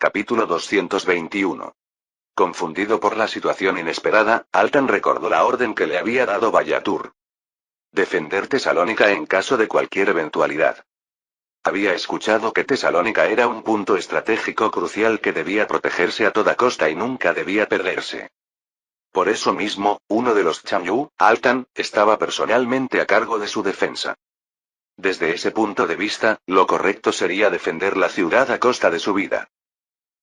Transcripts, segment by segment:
Capítulo 221. Confundido por la situación inesperada, Altan recordó la orden que le había dado Bayatur. Defender Tesalónica en caso de cualquier eventualidad. Había escuchado que Tesalónica era un punto estratégico crucial que debía protegerse a toda costa y nunca debía perderse. Por eso mismo, uno de los Chamyu, Altan, estaba personalmente a cargo de su defensa. Desde ese punto de vista, lo correcto sería defender la ciudad a costa de su vida.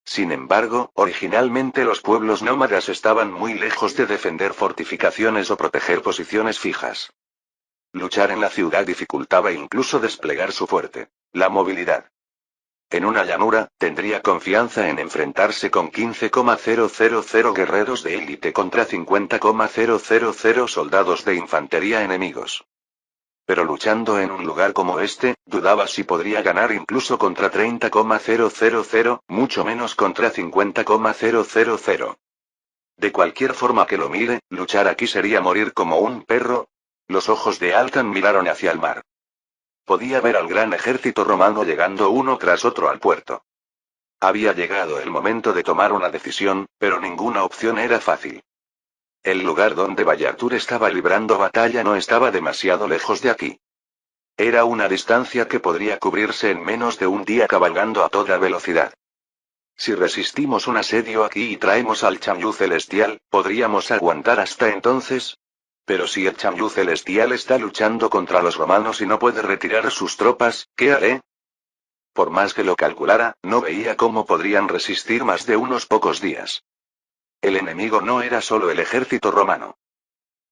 Sin embargo, originalmente los pueblos nómadas estaban muy lejos de defender fortificaciones o proteger posiciones fijas. Luchar en la ciudad dificultaba incluso desplegar su fuerte, la movilidad. En una llanura, tendría confianza en enfrentarse con 15,000 guerreros de élite contra 50,000 soldados de infantería enemigos. Pero luchando en un lugar como este, dudaba si podría ganar incluso contra 30,000, mucho menos contra 50,000. De cualquier forma que lo mire, luchar aquí sería morir como un perro. Los ojos de Altan miraron hacia el mar. Podía ver al gran ejército romano llegando uno tras otro al puerto. Había llegado el momento de tomar una decisión, pero ninguna opción era fácil. El lugar donde Bayatur estaba librando batalla no estaba demasiado lejos de aquí. Era una distancia que podría cubrirse en menos de un día cabalgando a toda velocidad. Si resistimos un asedio aquí y traemos al Chamyu Celestial, ¿podríamos aguantar hasta entonces? Pero si el Chamyu Celestial está luchando contra los romanos y no puede retirar sus tropas, ¿qué haré? Por más que lo calculara, no veía cómo podrían resistir más de unos pocos días. El enemigo no era solo el ejército romano.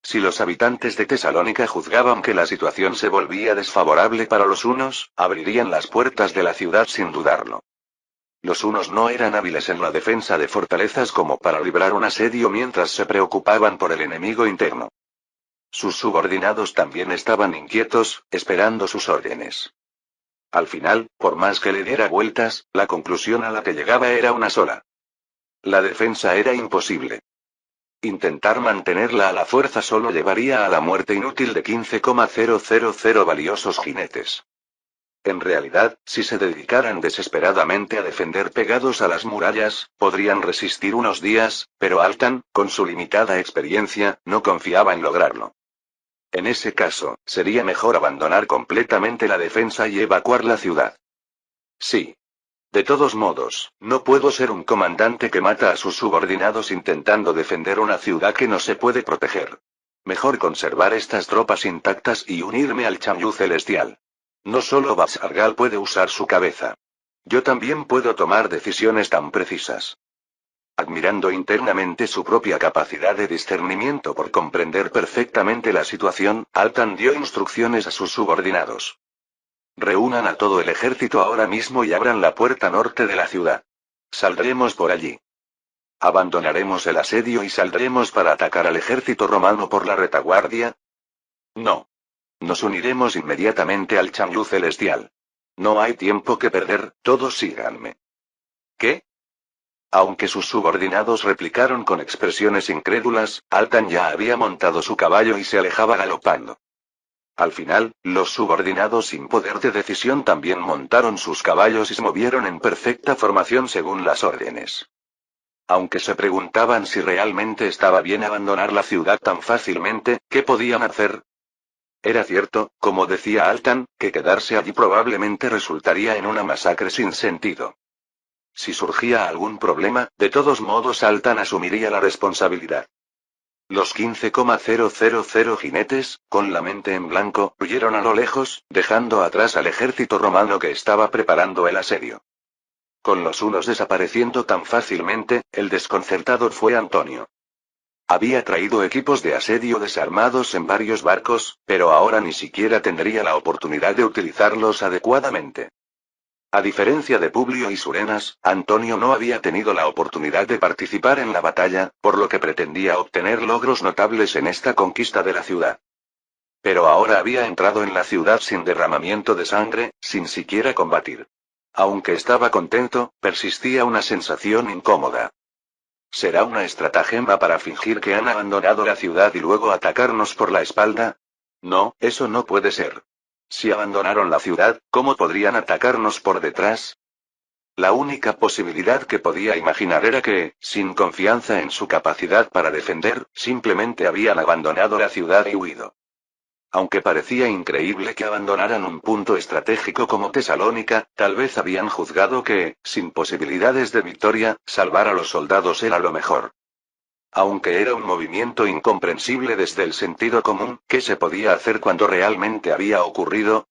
Si los habitantes de Tesalónica juzgaban que la situación se volvía desfavorable para los hunos, abrirían las puertas de la ciudad sin dudarlo. Los hunos no eran hábiles en la defensa de fortalezas como para librar un asedio mientras se preocupaban por el enemigo interno. Sus subordinados también estaban inquietos, esperando sus órdenes. Al final, por más que le diera vueltas, la conclusión a la que llegaba era una sola. La defensa era imposible. Intentar mantenerla a la fuerza solo llevaría a la muerte inútil de 15,000 valiosos jinetes. En realidad, si se dedicaran desesperadamente a defender pegados a las murallas, podrían resistir unos días, pero Altan, con su limitada experiencia, no confiaba en lograrlo. En ese caso, sería mejor abandonar completamente la defensa y evacuar la ciudad. Sí. De todos modos, no puedo ser un comandante que mata a sus subordinados intentando defender una ciudad que no se puede proteger. Mejor conservar estas tropas intactas y unirme al Chamyu Celestial. No solo Basargal puede usar su cabeza. Yo también puedo tomar decisiones tan precisas. Admirando internamente su propia capacidad de discernimiento por comprender perfectamente la situación, Altan dio instrucciones a sus subordinados. Reúnan a todo el ejército ahora mismo y abran la puerta norte de la ciudad. Saldremos por allí. ¿Abandonaremos el asedio y saldremos para atacar al ejército romano por la retaguardia? No. Nos uniremos inmediatamente al Chamyu Celestial. No hay tiempo que perder, todos síganme. ¿Qué? Aunque sus subordinados replicaron con expresiones incrédulas, Altan ya había montado su caballo y se alejaba galopando. Al final, los subordinados sin poder de decisión también montaron sus caballos y se movieron en perfecta formación según las órdenes. Aunque se preguntaban si realmente estaba bien abandonar la ciudad tan fácilmente, ¿qué podían hacer? Era cierto, como decía Altan, que quedarse allí probablemente resultaría en una masacre sin sentido. Si surgía algún problema, de todos modos Altan asumiría la responsabilidad. Los 15,000 jinetes, con la mente en blanco, huyeron a lo lejos, dejando atrás al ejército romano que estaba preparando el asedio. Con los hunos desapareciendo tan fácilmente, el desconcertado fue Antonio. Había traído equipos de asedio desarmados en varios barcos, pero ahora ni siquiera tendría la oportunidad de utilizarlos adecuadamente. A diferencia de Publio y Surenas, Antonio no había tenido la oportunidad de participar en la batalla, por lo que pretendía obtener logros notables en esta conquista de la ciudad. Pero ahora había entrado en la ciudad sin derramamiento de sangre, sin siquiera combatir. Aunque estaba contento, persistía una sensación incómoda. ¿Será una estratagema para fingir que han abandonado la ciudad y luego atacarnos por la espalda? No, eso no puede ser. Si abandonaron la ciudad, ¿cómo podrían atacarnos por detrás? La única posibilidad que podía imaginar era que, sin confianza en su capacidad para defender, simplemente habían abandonado la ciudad y huido. Aunque parecía increíble que abandonaran un punto estratégico como Tesalónica, tal vez habían juzgado que, sin posibilidades de victoria, salvar a los soldados era lo mejor. Aunque era un movimiento incomprensible desde el sentido común, ¿qué se podía hacer cuando realmente había ocurrido?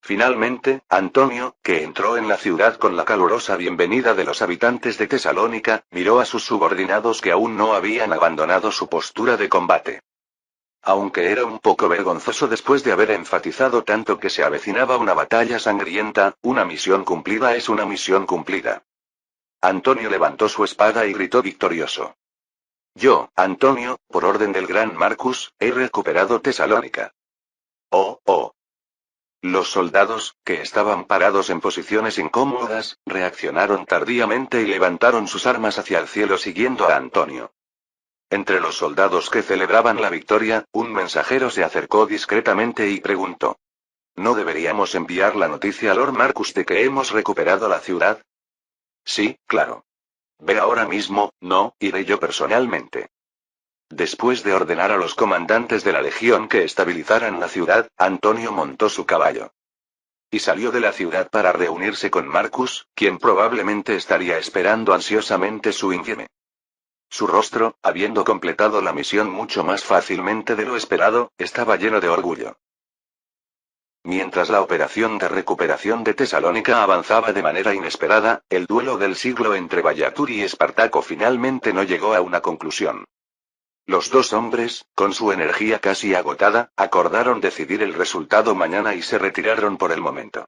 Finalmente, Antonio, que entró en la ciudad con la calurosa bienvenida de los habitantes de Tesalónica, miró a sus subordinados que aún no habían abandonado su postura de combate. Aunque era un poco vergonzoso después de haber enfatizado tanto que se avecinaba una batalla sangrienta, una misión cumplida es una misión cumplida. Antonio levantó su espada y gritó victorioso. Yo, Antonio, por orden del gran Marcus, he recuperado Tesalónica. Oh, oh. Los soldados, que estaban parados en posiciones incómodas, reaccionaron tardíamente y levantaron sus armas hacia el cielo siguiendo a Antonio. Entre los soldados que celebraban la victoria, un mensajero se acercó discretamente y preguntó. ¿No deberíamos enviar la noticia a Lord Marcus de que hemos recuperado la ciudad? Sí, claro. Ve ahora mismo, no, iré yo personalmente. Después de ordenar a los comandantes de la legión que estabilizaran la ciudad, Antonio montó su caballo. Y salió de la ciudad para reunirse con Marcus, quien probablemente estaría esperando ansiosamente su informe. Su rostro, habiendo completado la misión mucho más fácilmente de lo esperado, estaba lleno de orgullo. Mientras la operación de recuperación de Tesalónica avanzaba de manera inesperada, el duelo del siglo entre Bayatur y Espartaco finalmente no llegó a una conclusión. Los dos hombres, con su energía casi agotada, acordaron decidir el resultado mañana y se retiraron por el momento.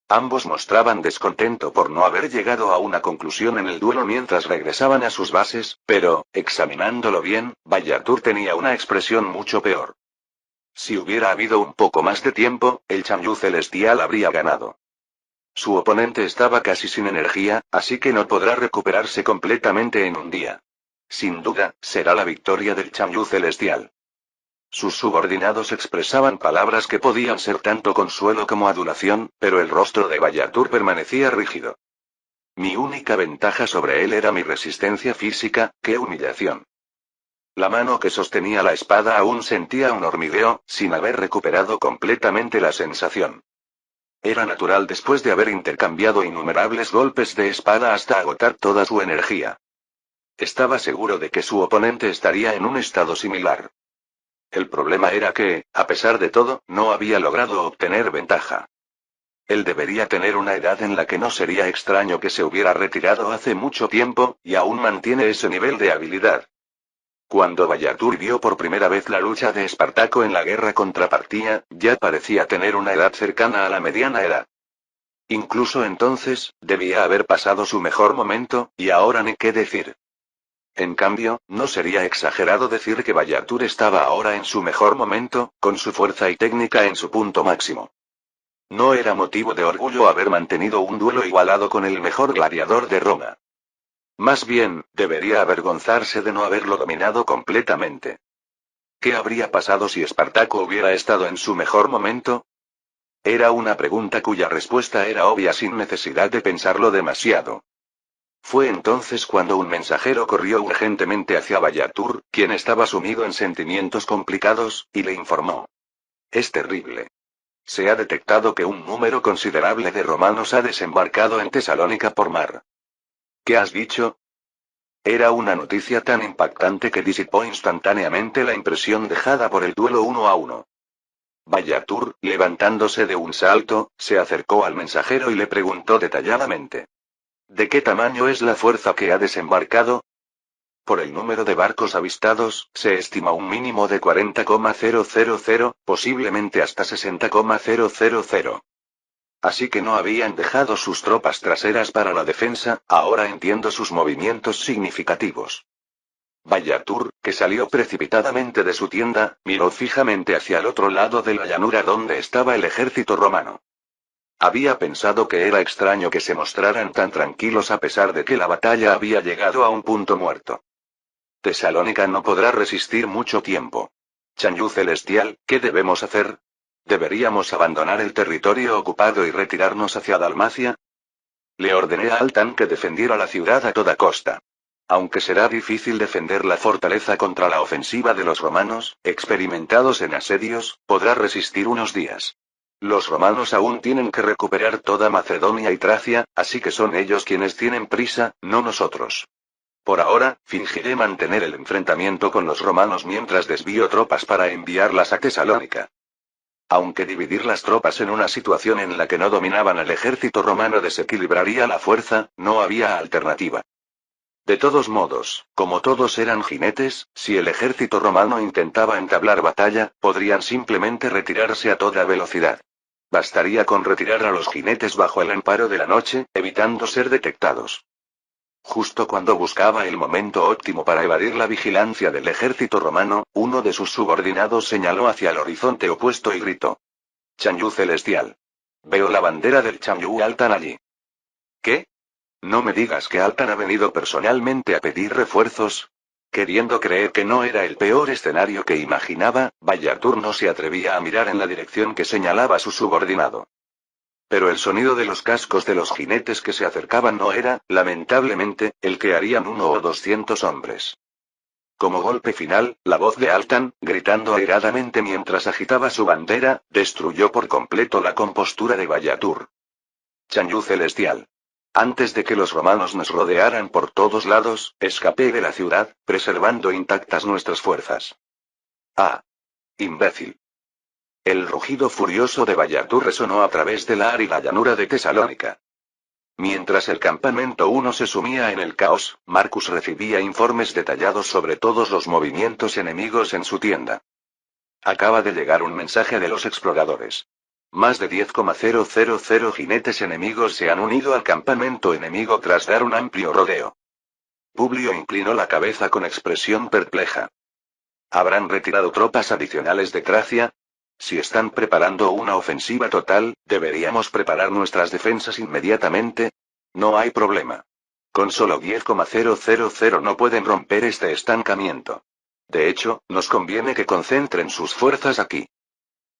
Ambos mostraban descontento por no haber llegado a una conclusión en el duelo mientras regresaban a sus bases, pero, examinándolo bien, Bayatur tenía una expresión mucho peor. Si hubiera habido un poco más de tiempo, el Chanyu celestial habría ganado. Su oponente estaba casi sin energía, así que no podrá recuperarse completamente en un día. Sin duda, será la victoria del Chanyu celestial. Sus subordinados expresaban palabras que podían ser tanto consuelo como adulación, pero el rostro de Bayatur permanecía rígido. Mi única ventaja sobre él era mi resistencia física, ¡qué humillación! La mano que sostenía la espada aún sentía un hormigueo, sin haber recuperado completamente la sensación. Era natural después de haber intercambiado innumerables golpes de espada hasta agotar toda su energía. Estaba seguro de que su oponente estaría en un estado similar. El problema era que, a pesar de todo, no había logrado obtener ventaja. Él debería tener una edad en la que no sería extraño que se hubiera retirado hace mucho tiempo, y aún mantiene ese nivel de habilidad. Cuando Bayatur vio por primera vez la lucha de Espartaco en la guerra contra Partia, ya parecía tener una edad cercana a la mediana edad. Incluso entonces, debía haber pasado su mejor momento, y ahora ni qué decir. En cambio, no sería exagerado decir que Bayatur estaba ahora en su mejor momento, con su fuerza y técnica en su punto máximo. No era motivo de orgullo haber mantenido un duelo igualado con el mejor gladiador de Roma. Más bien, debería avergonzarse de no haberlo dominado completamente. ¿Qué habría pasado si Espartaco hubiera estado en su mejor momento? Era una pregunta cuya respuesta era obvia sin necesidad de pensarlo demasiado. Fue entonces cuando un mensajero corrió urgentemente hacia Bayatur, quien estaba sumido en sentimientos complicados, y le informó. Es terrible. Se ha detectado que un número considerable de romanos ha desembarcado en Tesalónica por mar. ¿Qué has dicho? Era una noticia tan impactante que disipó instantáneamente la impresión dejada por el duelo 1-1. Bayatur, levantándose de un salto, se acercó al mensajero y le preguntó detalladamente. ¿De qué tamaño es la fuerza que ha desembarcado? Por el número de barcos avistados, se estima un mínimo de 40,000, posiblemente hasta 60,000. Así que no habían dejado sus tropas traseras para la defensa, ahora entiendo sus movimientos significativos. Bayatur, que salió precipitadamente de su tienda, miró fijamente hacia el otro lado de la llanura donde estaba el ejército romano. Había pensado que era extraño que se mostraran tan tranquilos a pesar de que la batalla había llegado a un punto muerto. Tesalónica no podrá resistir mucho tiempo. Chanyu celestial, ¿qué debemos hacer? ¿Deberíamos abandonar el territorio ocupado y retirarnos hacia Dalmacia? Le ordené a Altan que defendiera la ciudad a toda costa. Aunque será difícil defender la fortaleza contra la ofensiva de los romanos, experimentados en asedios, podrá resistir unos días. Los romanos aún tienen que recuperar toda Macedonia y Tracia, así que son ellos quienes tienen prisa, no nosotros. Por ahora, fingiré mantener el enfrentamiento con los romanos mientras desvío tropas para enviarlas a Tesalónica. Aunque dividir las tropas en una situación en la que no dominaban al ejército romano desequilibraría la fuerza, no había alternativa. De todos modos, como todos eran jinetes, si el ejército romano intentaba entablar batalla, podrían simplemente retirarse a toda velocidad. Bastaría con retirar a los jinetes bajo el amparo de la noche, evitando ser detectados. Justo cuando buscaba el momento óptimo para evadir la vigilancia del ejército romano, uno de sus subordinados señaló hacia el horizonte opuesto y gritó: «Chanyu celestial. Veo la bandera del Chanyu Altan allí». ¿Qué? No me digas que Altan ha venido personalmente a pedir refuerzos. Queriendo creer que no era el peor escenario que imaginaba, Bayatur no se atrevía a mirar en la dirección que señalaba su subordinado. Pero el sonido de los cascos de los jinetes que se acercaban no era, lamentablemente, el que harían 1 o 200 hombres. Como golpe final, la voz de Altan, gritando airadamente mientras agitaba su bandera, destruyó por completo la compostura de Bayatur. Chanyu celestial. Antes de que los romanos nos rodearan por todos lados, escapé de la ciudad, preservando intactas nuestras fuerzas. ¡Ah! ¡Imbécil! El rugido furioso de Bayatur resonó a través de la árida llanura de Tesalónica. Mientras el campamento 1 se sumía en el caos, Marcus recibía informes detallados sobre todos los movimientos enemigos en su tienda. Acaba de llegar un mensaje de los exploradores. Más de 10,000 jinetes enemigos se han unido al campamento enemigo tras dar un amplio rodeo. Publio inclinó la cabeza con expresión perpleja. ¿Habrán retirado tropas adicionales de Tracia? Si están preparando una ofensiva total, ¿deberíamos preparar nuestras defensas inmediatamente? No hay problema. Con solo 10,000 no pueden romper este estancamiento. De hecho, nos conviene que concentren sus fuerzas aquí.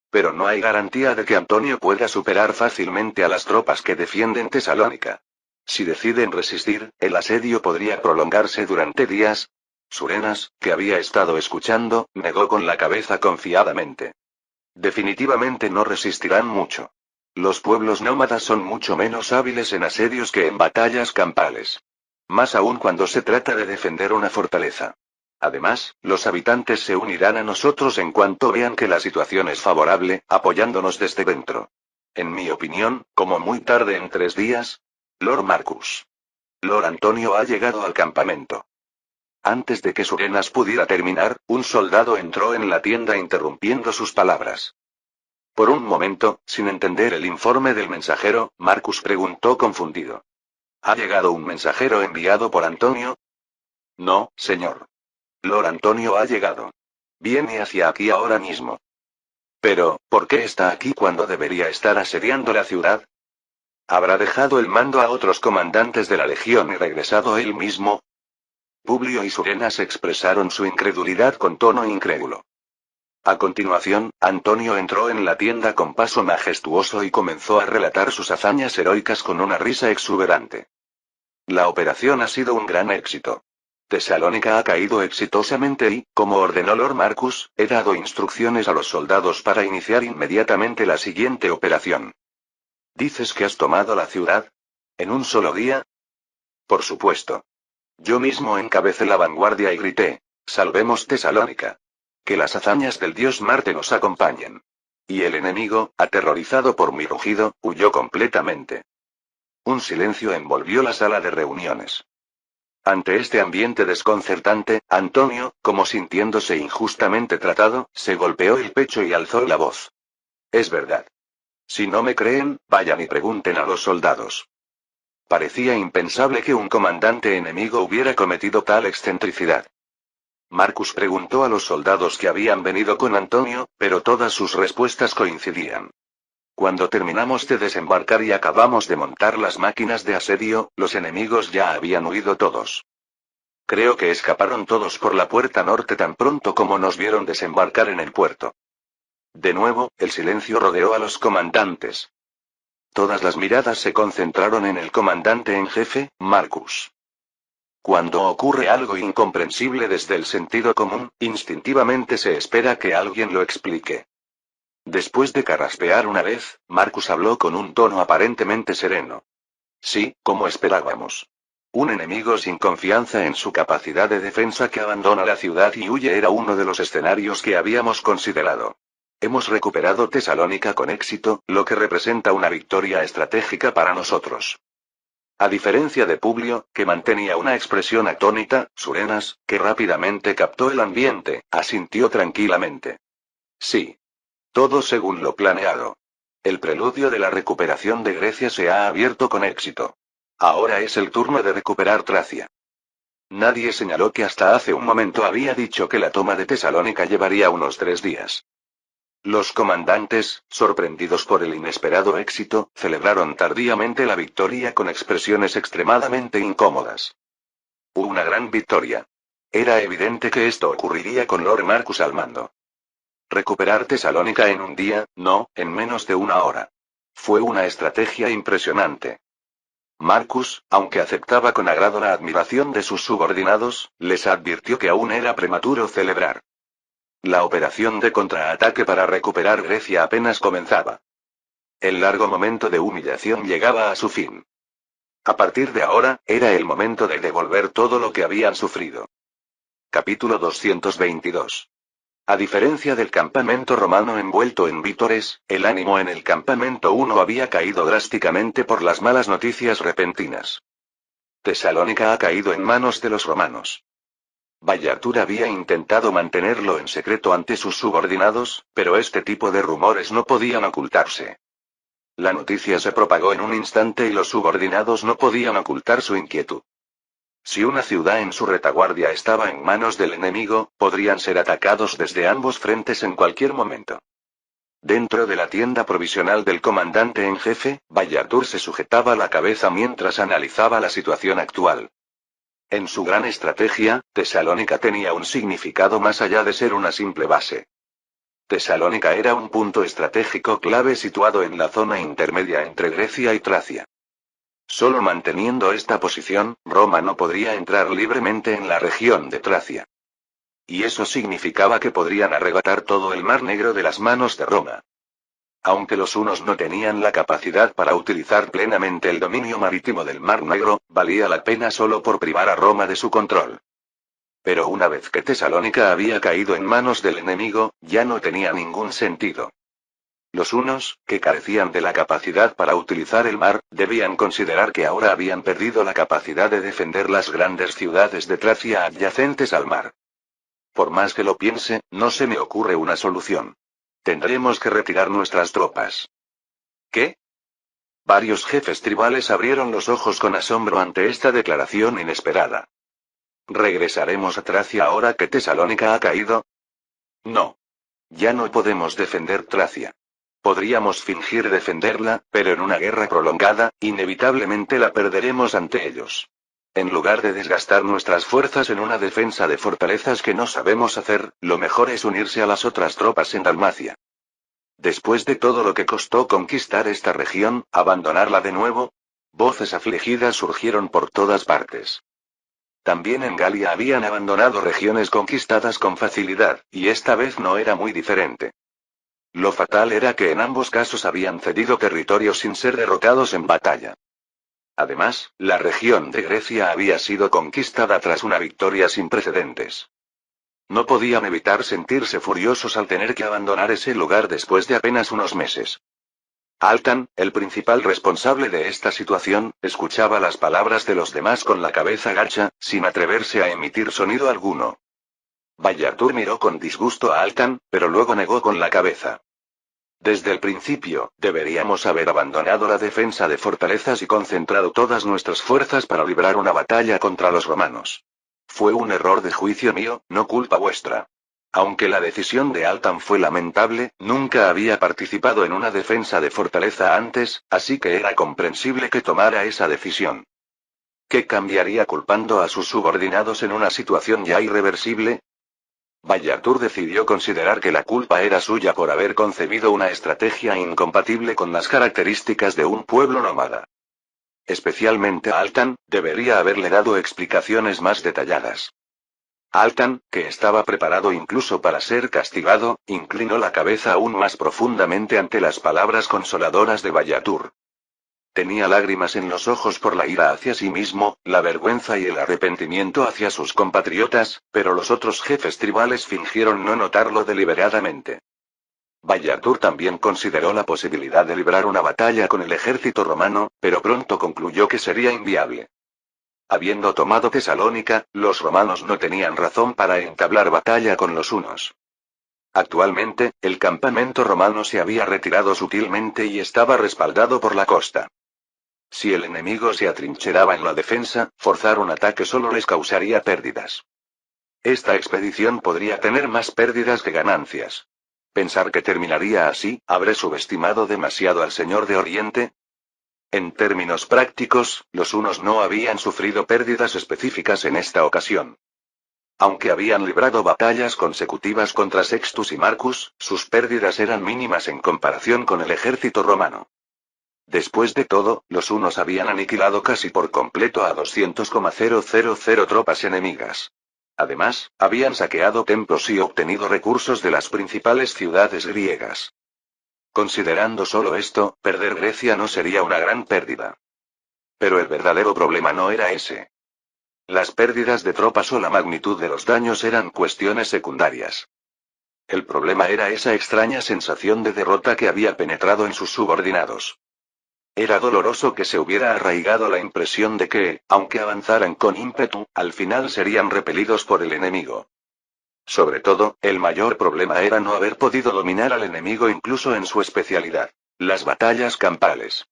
Pero no hay garantía de que Antonio pueda superar fácilmente a las tropas que defienden Tesalónica. Si deciden resistir, el asedio podría prolongarse durante días. Surenas, que había estado escuchando, negó con la cabeza confiadamente. Definitivamente no resistirán mucho. Los pueblos nómadas son mucho menos hábiles en asedios que en batallas campales. Más aún cuando se trata de defender una fortaleza. Además, los habitantes se unirán a nosotros en cuanto vean que la situación es favorable, apoyándonos desde dentro. En mi opinión, como muy tarde en 3 días. Lord Marcus. Lord Antonio ha llegado al campamento. Antes de que Surenas pudiera terminar, un soldado entró en la tienda interrumpiendo sus palabras. Por un momento, sin entender el informe del mensajero, Marcus preguntó confundido. ¿Ha llegado un mensajero enviado por Antonio? No, señor. Lord Antonio ha llegado. Viene hacia aquí ahora mismo. Pero, ¿por qué está aquí cuando debería estar asediando la ciudad? ¿Habrá dejado el mando a otros comandantes de la legión y regresado él mismo? Publio y Surenas expresaron su incredulidad con tono incrédulo. A continuación, Antonio entró en la tienda con paso majestuoso y comenzó a relatar sus hazañas heroicas con una risa exuberante. La operación ha sido un gran éxito. Tesalónica ha caído exitosamente y, como ordenó Lord Marcus, he dado instrucciones a los soldados para iniciar inmediatamente la siguiente operación. ¿Dices que has tomado la ciudad? ¿En un solo día? Por supuesto. Yo mismo encabecé la vanguardia y grité: «Salvemos Tesalónica. Que las hazañas del dios Marte nos acompañen». Y el enemigo, aterrorizado por mi rugido, huyó completamente. Un silencio envolvió la sala de reuniones. Ante este ambiente desconcertante, Antonio, como sintiéndose injustamente tratado, se golpeó el pecho y alzó la voz. Es verdad. Si no me creen, vayan y pregunten a los soldados. Parecía impensable que un comandante enemigo hubiera cometido tal excentricidad. Marcus preguntó a los soldados que habían venido con Antonio, pero todas sus respuestas coincidían. Cuando terminamos de desembarcar y acabamos de montar las máquinas de asedio, los enemigos ya habían huido todos. Creo que escaparon todos por la puerta norte tan pronto como nos vieron desembarcar en el puerto. De nuevo, el silencio rodeó a los comandantes. Todas las miradas se concentraron en el comandante en jefe, Marcus. Cuando ocurre algo incomprensible desde el sentido común, instintivamente se espera que alguien lo explique. Después de carraspear una vez, Marcus habló con un tono aparentemente sereno. Sí, como esperábamos. Un enemigo sin confianza en su capacidad de defensa que abandona la ciudad y huye era uno de los escenarios que habíamos considerado. Hemos recuperado Tesalónica con éxito, lo que representa una victoria estratégica para nosotros. A diferencia de Publio, que mantenía una expresión atónita, Surenas, que rápidamente captó el ambiente, asintió tranquilamente. Sí. Todo según lo planeado. El preludio de la recuperación de Grecia se ha abierto con éxito. Ahora es el turno de recuperar Tracia. Nadie señaló que hasta hace un momento había dicho que la toma de Tesalónica llevaría unos 3 días. Los comandantes, sorprendidos por el inesperado éxito, celebraron tardíamente la victoria con expresiones extremadamente incómodas. Una gran victoria. Era evidente que esto ocurriría con Lord Marcus al mando. Recuperar Tesalónica en un día, no, en menos de una hora. Fue una estrategia impresionante. Marcus, aunque aceptaba con agrado la admiración de sus subordinados, les advirtió que aún era prematuro celebrar. La operación de contraataque para recuperar Grecia apenas comenzaba. El largo momento de humillación llegaba a su fin. A partir de ahora, era el momento de devolver todo lo que habían sufrido. Capítulo 222. A diferencia del campamento romano envuelto en vítores, el ánimo en el campamento 1 había caído drásticamente por las malas noticias repentinas. Tesalónica ha caído en manos de los romanos. Bayatur había intentado mantenerlo en secreto ante sus subordinados, pero este tipo de rumores no podían ocultarse. La noticia se propagó en un instante y los subordinados no podían ocultar su inquietud. Si una ciudad en su retaguardia estaba en manos del enemigo, podrían ser atacados desde ambos frentes en cualquier momento. Dentro de la tienda provisional del comandante en jefe, Bayatur se sujetaba la cabeza mientras analizaba la situación actual. En su gran estrategia, Tesalónica tenía un significado más allá de ser una simple base. Tesalónica era un punto estratégico clave situado en la zona intermedia entre Grecia y Tracia. Solo manteniendo esta posición, Roma no podría entrar libremente en la región de Tracia. Y eso significaba que podrían arrebatar todo el Mar Negro de las manos de Roma. Aunque los hunos no tenían la capacidad para utilizar plenamente el dominio marítimo del Mar Negro, valía la pena solo por privar a Roma de su control. Pero una vez que Tesalónica había caído en manos del enemigo, ya no tenía ningún sentido. Los hunos, que carecían de la capacidad para utilizar el mar, debían considerar que ahora habían perdido la capacidad de defender las grandes ciudades de Tracia adyacentes al mar. Por más que lo piense, no se me ocurre una solución. Tendremos que retirar nuestras tropas. ¿Qué? Varios jefes tribales abrieron los ojos con asombro ante esta declaración inesperada. ¿Regresaremos a Tracia ahora que Tesalónica ha caído? No. Ya no podemos defender Tracia. Podríamos fingir defenderla, pero en una guerra prolongada, inevitablemente la perderemos ante ellos. En lugar de desgastar nuestras fuerzas en una defensa de fortalezas que no sabemos hacer, lo mejor es unirse a las otras tropas en Dalmacia. Después de todo lo que costó conquistar esta región, ¿abandonarla de nuevo? Voces afligidas surgieron por todas partes. También en Galia habían abandonado regiones conquistadas con facilidad, y esta vez no era muy diferente. Lo fatal era que en ambos casos habían cedido territorio sin ser derrotados en batalla. Además, la región de Grecia había sido conquistada tras una victoria sin precedentes. No podían evitar sentirse furiosos al tener que abandonar ese lugar después de apenas unos meses. Altan, el principal responsable de esta situación, escuchaba las palabras de los demás con la cabeza gacha, sin atreverse a emitir sonido alguno. Bayatur miró con disgusto a Altan, pero luego negó con la cabeza. Desde el principio, deberíamos haber abandonado la defensa de fortalezas y concentrado todas nuestras fuerzas para librar una batalla contra los romanos. Fue un error de juicio mío, no culpa vuestra. Aunque la decisión de Altan fue lamentable, nunca había participado en una defensa de fortaleza antes, así que era comprensible que tomara esa decisión. ¿Qué cambiaría culpando a sus subordinados en una situación ya irreversible? Vallatur decidió considerar que la culpa era suya por haber concebido una estrategia incompatible con las características de un pueblo nómada. Especialmente a Altan, debería haberle dado explicaciones más detalladas. Altan, que estaba preparado incluso para ser castigado, inclinó la cabeza aún más profundamente ante las palabras consoladoras de Vallatur. Tenía lágrimas en los ojos por la ira hacia sí mismo, la vergüenza y el arrepentimiento hacia sus compatriotas, pero los otros jefes tribales fingieron no notarlo deliberadamente. Vallatur también consideró la posibilidad de librar una batalla con el ejército romano, pero pronto concluyó que sería inviable. Habiendo tomado Tesalónica, los romanos no tenían razón para entablar batalla con los hunos. Actualmente, el campamento romano se había retirado sutilmente y estaba respaldado por la costa. Si el enemigo se atrincheraba en la defensa, forzar un ataque solo les causaría pérdidas. Esta expedición podría tener más pérdidas que ganancias. Pensar que terminaría así, ¿habré subestimado demasiado al Señor de Oriente? En términos prácticos, los hunos no habían sufrido pérdidas específicas en esta ocasión. Aunque habían librado batallas consecutivas contra Sextus y Marcus, sus pérdidas eran mínimas en comparación con el ejército romano. Después de todo, los hunos habían aniquilado casi por completo a 200,000 tropas enemigas. Además, habían saqueado templos y obtenido recursos de las principales ciudades griegas. Considerando solo esto, perder Grecia no sería una gran pérdida. Pero el verdadero problema no era ese. Las pérdidas de tropas o la magnitud de los daños eran cuestiones secundarias. El problema era esa extraña sensación de derrota que había penetrado en sus subordinados. Era doloroso que se hubiera arraigado la impresión de que, aunque avanzaran con ímpetu, al final serían repelidos por el enemigo. Sobre todo, el mayor problema era no haber podido dominar al enemigo incluso en su especialidad, las batallas campales.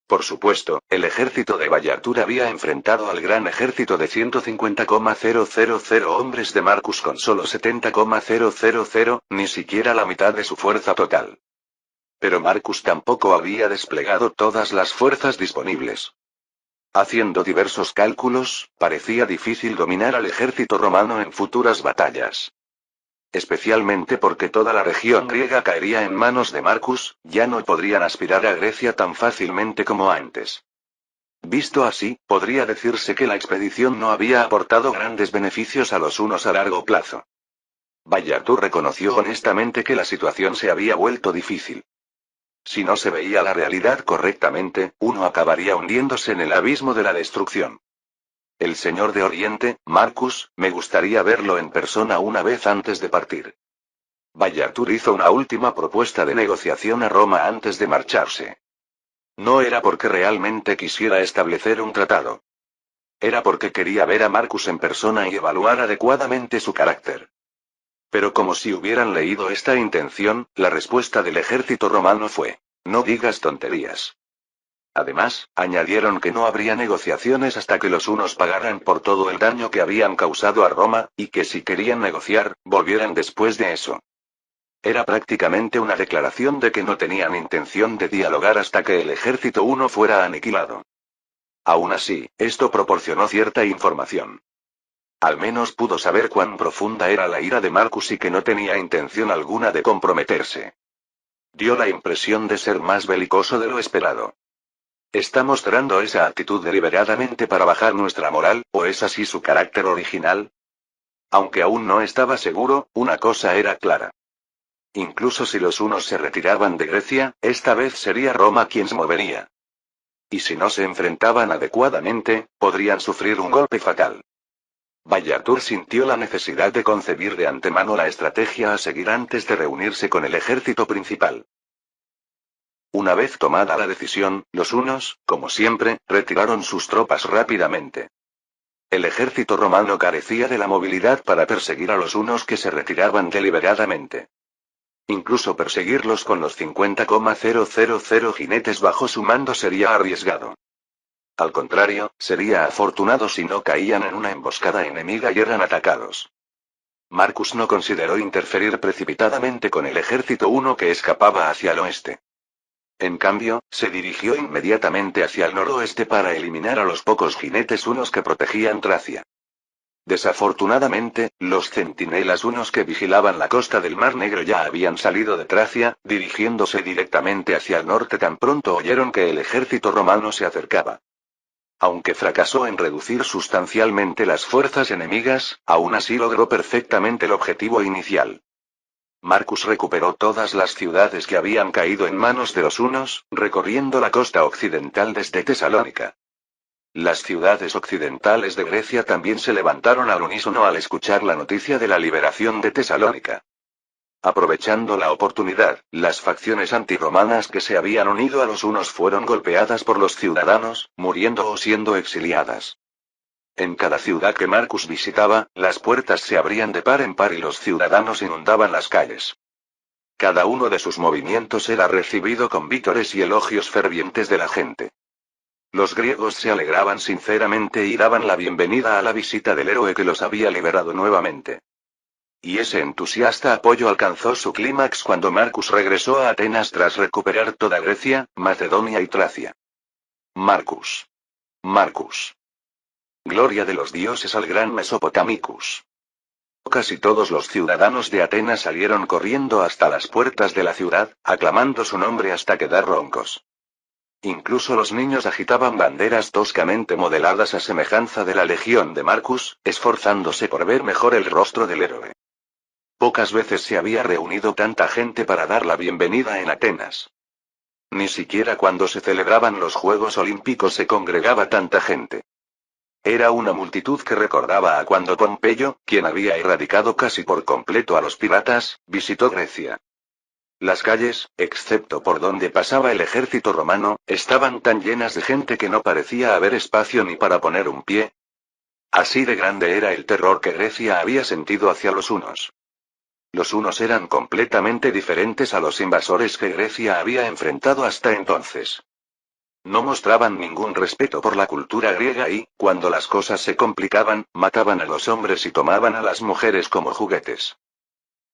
Por supuesto, el ejército de Vallatur había enfrentado al gran ejército de 150,000 hombres de Marcus con solo 70,000, ni siquiera la mitad de su fuerza total. Pero Marcus tampoco había desplegado todas las fuerzas disponibles. Haciendo diversos cálculos, parecía difícil dominar al ejército romano en futuras batallas. Especialmente porque toda la región griega caería en manos de Marcus, ya no podrían aspirar a Grecia tan fácilmente como antes. Visto así, podría decirse que la expedición no había aportado grandes beneficios a los hunos a largo plazo. Vallatur reconoció honestamente que la situación se había vuelto difícil. Si no se veía la realidad correctamente, uno acabaría hundiéndose en el abismo de la destrucción. El señor de Oriente, Marcus, me gustaría verlo en persona una vez antes de partir. Vallatur hizo una última propuesta de negociación a Roma antes de marcharse. No era porque realmente quisiera establecer un tratado. Era porque quería ver a Marcus en persona y evaluar adecuadamente su carácter. Pero como si hubieran leído esta intención, la respuesta del ejército romano fue: no digas tonterías. Además, añadieron que no habría negociaciones hasta que los hunos pagaran por todo el daño que habían causado a Roma, y que si querían negociar, volvieran después de eso. Era prácticamente una declaración de que no tenían intención de dialogar hasta que el ejército huno fuera aniquilado. Aún así, esto proporcionó cierta información. Al menos pudo saber cuán profunda era la ira de Marcus y que no tenía intención alguna de comprometerse. Dio la impresión de ser más belicoso de lo esperado. ¿Está mostrando esa actitud deliberadamente para bajar nuestra moral, o es así su carácter original? Aunque aún no estaba seguro, una cosa era clara. Incluso si los hunos se retiraban de Grecia, esta vez sería Roma quien se movería. Y si no se enfrentaban adecuadamente, podrían sufrir un golpe fatal. Vallatur sintió la necesidad de concebir de antemano la estrategia a seguir antes de reunirse con el ejército principal. Una vez tomada la decisión, los hunos, como siempre, retiraron sus tropas rápidamente. El ejército romano carecía de la movilidad para perseguir a los hunos que se retiraban deliberadamente. Incluso perseguirlos con los 50,000 jinetes bajo su mando sería arriesgado. Al contrario, sería afortunado si no caían en una emboscada enemiga y eran atacados. Marcus no consideró interferir precipitadamente con el ejército huno que escapaba hacia el oeste. En cambio, se dirigió inmediatamente hacia el noroeste para eliminar a los pocos jinetes hunos que protegían Tracia. Desafortunadamente, los centinelas hunos que vigilaban la costa del Mar Negro ya habían salido de Tracia, dirigiéndose directamente hacia el norte tan pronto oyeron que el ejército romano se acercaba. Aunque fracasó en reducir sustancialmente las fuerzas enemigas, aún así logró perfectamente el objetivo inicial. Marcus recuperó todas las ciudades que habían caído en manos de los hunos, recorriendo la costa occidental desde Tesalónica. Las ciudades occidentales de Grecia también se levantaron al unísono al escuchar la noticia de la liberación de Tesalónica. Aprovechando la oportunidad, las facciones antiromanas que se habían unido a los hunos fueron golpeadas por los ciudadanos, muriendo o siendo exiliadas. En cada ciudad que Marcus visitaba, las puertas se abrían de par en par y los ciudadanos inundaban las calles. Cada uno de sus movimientos era recibido con vítores y elogios fervientes de la gente. Los griegos se alegraban sinceramente y daban la bienvenida a la visita del héroe que los había liberado nuevamente. Y ese entusiasta apoyo alcanzó su clímax cuando Marcus regresó a Atenas tras recuperar toda Grecia, Macedonia y Tracia. Marcus. Marcus. Gloria de los dioses al gran Mesopotamicus. Casi todos los ciudadanos de Atenas salieron corriendo hasta las puertas de la ciudad, aclamando su nombre hasta quedar roncos. Incluso los niños agitaban banderas toscamente modeladas a semejanza de la legión de Marcus, esforzándose por ver mejor el rostro del héroe. Pocas veces se había reunido tanta gente para dar la bienvenida en Atenas. Ni siquiera cuando se celebraban los Juegos Olímpicos se congregaba tanta gente. Era una multitud que recordaba a cuando Pompeyo, quien había erradicado casi por completo a los piratas, visitó Grecia. Las calles, excepto por donde pasaba el ejército romano, estaban tan llenas de gente que no parecía haber espacio ni para poner un pie. Así de grande era el terror que Grecia había sentido hacia los hunos. Los hunos eran completamente diferentes a los invasores que Grecia había enfrentado hasta entonces. No mostraban ningún respeto por la cultura griega y, cuando las cosas se complicaban, mataban a los hombres y tomaban a las mujeres como juguetes.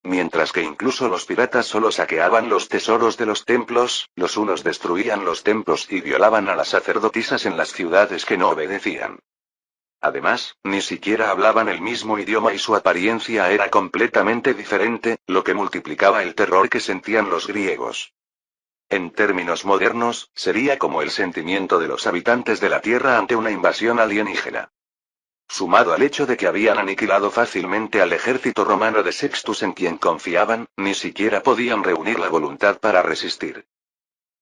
Mientras que incluso los piratas solo saqueaban los tesoros de los templos, los hunos destruían los templos y violaban a las sacerdotisas en las ciudades que no obedecían. Además, ni siquiera hablaban el mismo idioma y su apariencia era completamente diferente, lo que multiplicaba el terror que sentían los griegos. En términos modernos, sería como el sentimiento de los habitantes de la Tierra ante una invasión alienígena. Sumado al hecho de que habían aniquilado fácilmente al ejército romano de Sextus en quien confiaban, ni siquiera podían reunir la voluntad para resistir.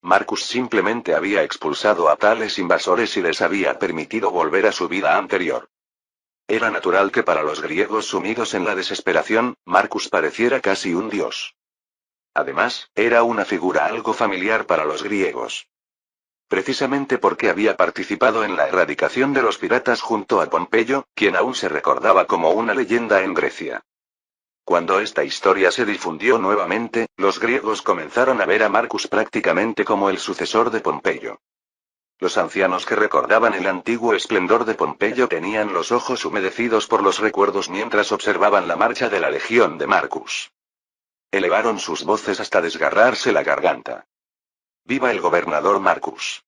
Marcus simplemente había expulsado a tales invasores y les había permitido volver a su vida anterior. Era natural que para los griegos sumidos en la desesperación, Marcus pareciera casi un dios. Además, era una figura algo familiar para los griegos. Precisamente porque había participado en la erradicación de los piratas junto a Pompeyo, quien aún se recordaba como una leyenda en Grecia. Cuando esta historia se difundió nuevamente, los griegos comenzaron a ver a Marcus prácticamente como el sucesor de Pompeyo. Los ancianos que recordaban el antiguo esplendor de Pompeyo tenían los ojos humedecidos por los recuerdos mientras observaban la marcha de la legión de Marcus. Elevaron sus voces hasta desgarrarse la garganta. ¡Viva el gobernador Marcus!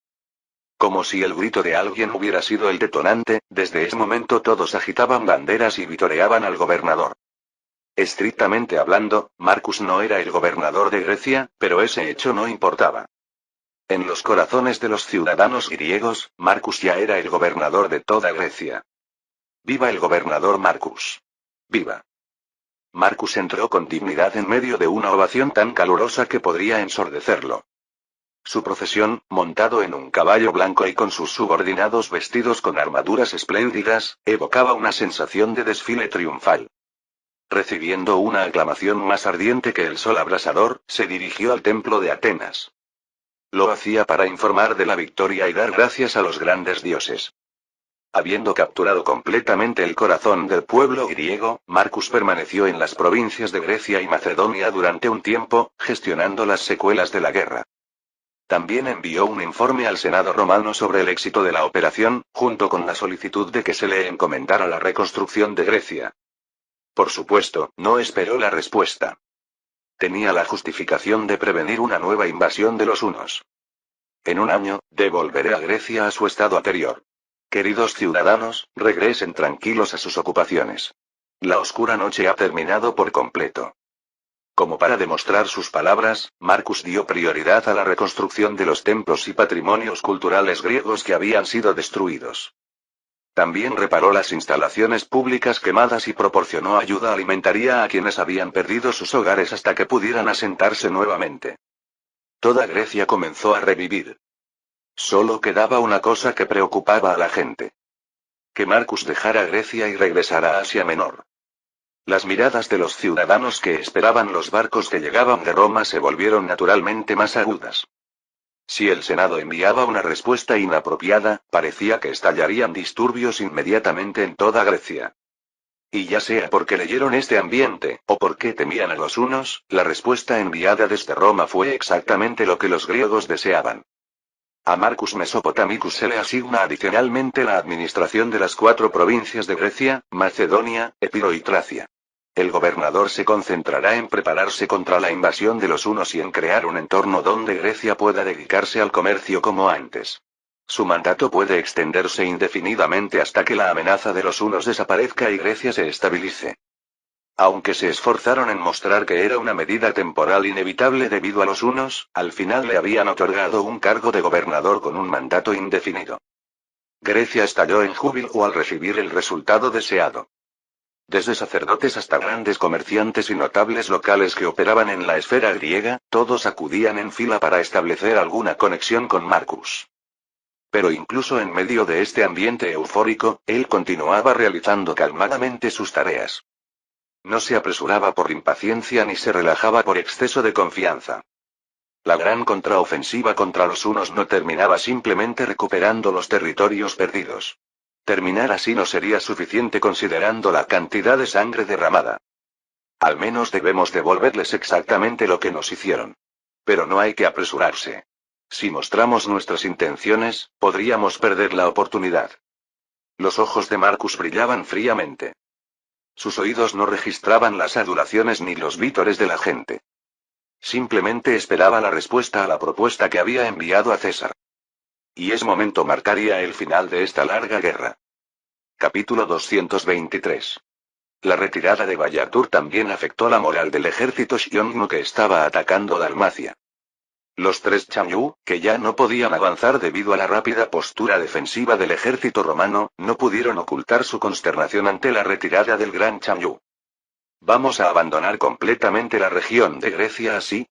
Como si el grito de alguien hubiera sido el detonante, desde ese momento todos agitaban banderas y vitoreaban al gobernador. Estrictamente hablando, Marcus no era el gobernador de Grecia, pero ese hecho no importaba. En los corazones de los ciudadanos griegos, Marcus ya era el gobernador de toda Grecia. ¡Viva el gobernador Marcus! ¡Viva! Marcus entró con dignidad en medio de una ovación tan calurosa que podría ensordecerlo. Su procesión, montado en un caballo blanco y con sus subordinados vestidos con armaduras espléndidas, evocaba una sensación de desfile triunfal. Recibiendo una aclamación más ardiente que el sol abrasador, se dirigió al templo de Atenas. Lo hacía para informar de la victoria y dar gracias a los grandes dioses. Habiendo capturado completamente el corazón del pueblo griego, Marcus permaneció en las provincias de Grecia y Macedonia durante un tiempo, gestionando las secuelas de la guerra. También envió un informe al Senado romano sobre el éxito de la operación, junto con la solicitud de que se le encomendara la reconstrucción de Grecia. Por supuesto, no esperó la respuesta. Tenía la justificación de prevenir una nueva invasión de los hunos. En un año, devolveré a Grecia a su estado anterior. Queridos ciudadanos, regresen tranquilos a sus ocupaciones. La oscura noche ha terminado por completo. Como para demostrar sus palabras, Marcus dio prioridad a la reconstrucción de los templos y patrimonios culturales griegos que habían sido destruidos. También reparó las instalaciones públicas quemadas y proporcionó ayuda alimentaria a quienes habían perdido sus hogares hasta que pudieran asentarse nuevamente. Toda Grecia comenzó a revivir. Solo quedaba una cosa que preocupaba a la gente. Que Marcus dejara Grecia y regresara a Asia Menor. Las miradas de los ciudadanos que esperaban los barcos que llegaban de Roma se volvieron naturalmente más agudas. Si el Senado enviaba una respuesta inapropiada, parecía que estallarían disturbios inmediatamente en toda Grecia. Y ya sea porque leyeron este ambiente, o porque temían a los hunos, la respuesta enviada desde Roma fue exactamente lo que los griegos deseaban. A Marcus Mesopotamicus se le asigna adicionalmente la administración de las 4 provincias de Grecia, Macedonia, Epiro y Tracia. El gobernador se concentrará en prepararse contra la invasión de los hunos y en crear un entorno donde Grecia pueda dedicarse al comercio como antes. Su mandato puede extenderse indefinidamente hasta que la amenaza de los hunos desaparezca y Grecia se estabilice. Aunque se esforzaron en mostrar que era una medida temporal inevitable debido a los hunos, al final le habían otorgado un cargo de gobernador con un mandato indefinido. Grecia estalló en júbilo al recibir el resultado deseado. Desde sacerdotes hasta grandes comerciantes y notables locales que operaban en la esfera griega, todos acudían en fila para establecer alguna conexión con Marcus. Pero incluso en medio de este ambiente eufórico, él continuaba realizando calmadamente sus tareas. No se apresuraba por impaciencia ni se relajaba por exceso de confianza. La gran contraofensiva contra los hunos no terminaba simplemente recuperando los territorios perdidos. Terminar así no sería suficiente considerando la cantidad de sangre derramada. Al menos debemos devolverles exactamente lo que nos hicieron. Pero no hay que apresurarse. Si mostramos nuestras intenciones, podríamos perder la oportunidad. Los ojos de Marcus brillaban fríamente. Sus oídos no registraban las adulaciones ni los vítores de la gente. Simplemente esperaba la respuesta a la propuesta que había enviado a César. Y ese momento marcaría el final de esta larga guerra. Capítulo 223. La retirada de Bayatur también afectó la moral del ejército xiongnu que estaba atacando Dalmacia. Los 3 Chamyu, que ya no podían avanzar debido a la rápida postura defensiva del ejército romano, no pudieron ocultar su consternación ante la retirada del Gran Chamyu. ¿Vamos a abandonar completamente la región de Grecia así?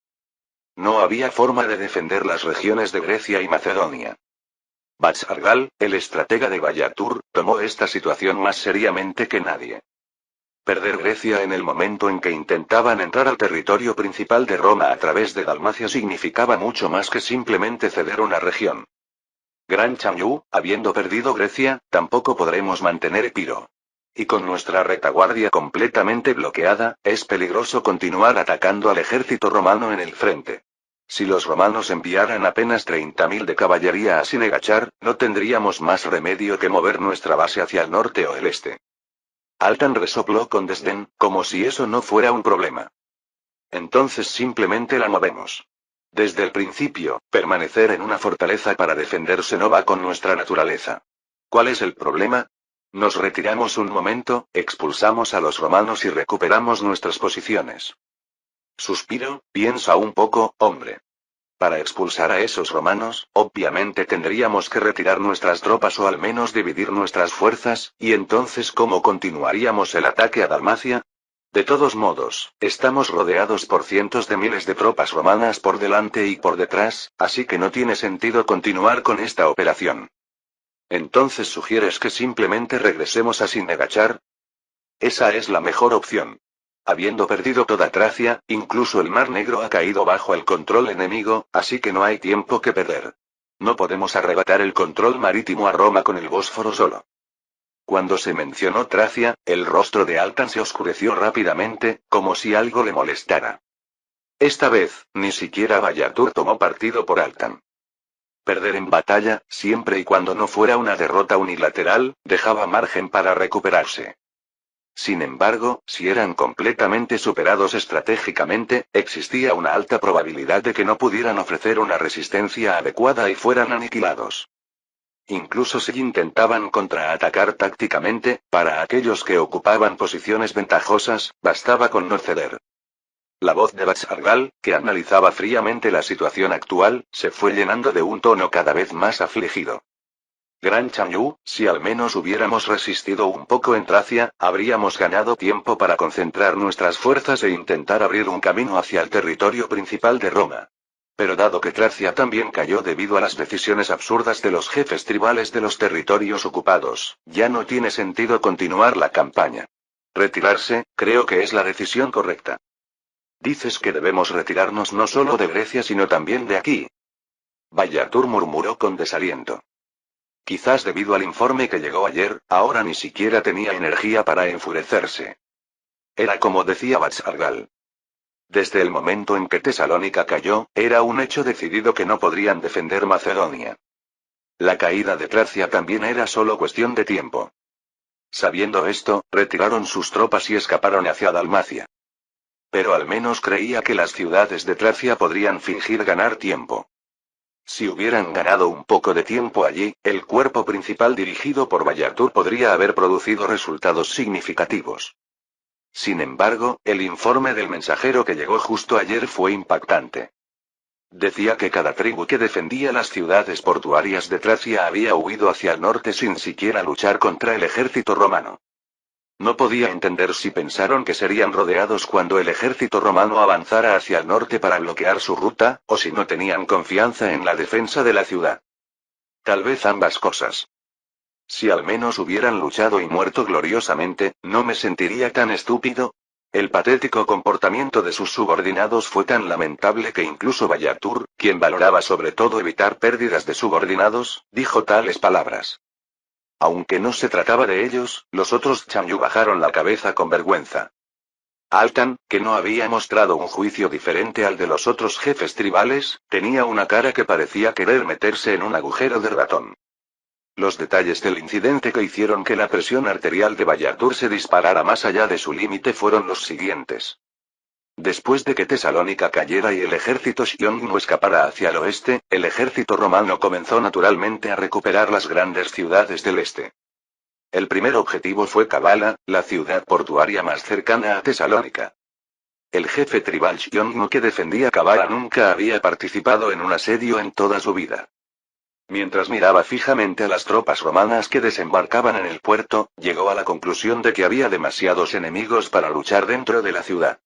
No había forma de defender las regiones de Grecia y Macedonia. Bhatsargal, el estratega de Bayatur, tomó esta situación más seriamente que nadie. Perder Grecia en el momento en que intentaban entrar al territorio principal de Roma a través de Dalmacia significaba mucho más que simplemente ceder una región. Gran Chamyu, habiendo perdido Grecia, tampoco podremos mantener Epiro. Y con nuestra retaguardia completamente bloqueada, es peligroso continuar atacando al ejército romano en el frente. Si los romanos enviaran apenas 30.000 de caballería a Sinegachar, no tendríamos más remedio que mover nuestra base hacia el norte o el este. Altan resopló con desdén, como si eso no fuera un problema. Entonces simplemente la movemos. Desde el principio, permanecer en una fortaleza para defenderse no va con nuestra naturaleza. ¿Cuál es el problema? Nos retiramos un momento, expulsamos a los romanos y recuperamos nuestras posiciones. Suspiro, piensa un poco, hombre. Para expulsar a esos romanos, obviamente tendríamos que retirar nuestras tropas o al menos dividir nuestras fuerzas, y entonces ¿cómo continuaríamos el ataque a Dalmacia? De todos modos, estamos rodeados por cientos de miles de tropas romanas por delante y por detrás, así que no tiene sentido continuar con esta operación. ¿Entonces sugieres que simplemente regresemos a Sinegachar? Esa es la mejor opción. Habiendo perdido toda Tracia, incluso el Mar Negro ha caído bajo el control enemigo, así que no hay tiempo que perder. No podemos arrebatar el control marítimo a Roma con el Bósforo solo. Cuando se mencionó Tracia, el rostro de Altan se oscureció rápidamente, como si algo le molestara. Esta vez, ni siquiera Bayatur tomó partido por Altan. Perder en batalla, siempre y cuando no fuera una derrota unilateral, dejaba margen para recuperarse. Sin embargo, si eran completamente superados estratégicamente, existía una alta probabilidad de que no pudieran ofrecer una resistencia adecuada y fueran aniquilados. incluso si intentaban contraatacar tácticamente, para aquellos que ocupaban posiciones ventajosas, bastaba con no ceder. La voz de Bach-Argal, que analizaba fríamente la situación actual, se fue llenando de un tono cada vez más afligido. Gran Chanyu, si al menos hubiéramos resistido un poco en Tracia, habríamos ganado tiempo para concentrar nuestras fuerzas e intentar abrir un camino hacia el territorio principal de Roma. Pero dado que Tracia también cayó debido a las decisiones absurdas de los jefes tribales de los territorios ocupados, ya no tiene sentido continuar la campaña. Retirarse, creo que es la decisión correcta. Dices que debemos retirarnos no solo de Grecia sino también de aquí. Bayatur murmuró con desaliento. Quizás debido al informe que llegó ayer, ahora ni siquiera tenía energía para enfurecerse. Era como decía Bach-Argal. Desde el momento en que Tesalónica cayó, era un hecho decidido que no podrían defender Macedonia. La caída de Tracia también era solo cuestión de tiempo. Sabiendo esto, retiraron sus tropas y escaparon hacia Dalmacia. Pero al menos creía que las ciudades de Tracia podrían fingir ganar tiempo. Si hubieran ganado un poco de tiempo allí, el cuerpo principal dirigido por Bayatur podría haber producido resultados significativos. Sin embargo, el informe del mensajero que llegó justo ayer fue impactante. Decía que cada tribu que defendía las ciudades portuarias de Tracia había huido hacia el norte sin siquiera luchar contra el ejército romano. No podía entender si pensaron que serían rodeados cuando el ejército romano avanzara hacia el norte para bloquear su ruta, o si no tenían confianza en la defensa de la ciudad. Tal vez ambas cosas. Si al menos hubieran luchado y muerto gloriosamente, ¿no me sentiría tan estúpido? El patético comportamiento de sus subordinados fue tan lamentable que incluso Bayatur, quien valoraba sobre todo evitar pérdidas de subordinados, dijo tales palabras. Aunque no se trataba de ellos, los otros Chanyu bajaron la cabeza con vergüenza. Altan, que no había mostrado un juicio diferente al de los otros jefes tribales, tenía una cara que parecía querer meterse en un agujero de ratón. Los detalles del incidente que hicieron que la presión arterial de Bayatur se disparara más allá de su límite fueron los siguientes. Después de que Tesalónica cayera y el ejército Xiongnu escapara hacia el oeste, el ejército romano comenzó naturalmente a recuperar las grandes ciudades del este. El primer objetivo fue Kavala, la ciudad portuaria más cercana a Tesalónica. El jefe tribal Xiongnu que defendía Kavala nunca había participado en un asedio en toda su vida. Mientras miraba fijamente a las tropas romanas que desembarcaban en el puerto, llegó a la conclusión de que había demasiados enemigos para luchar dentro de la ciudad.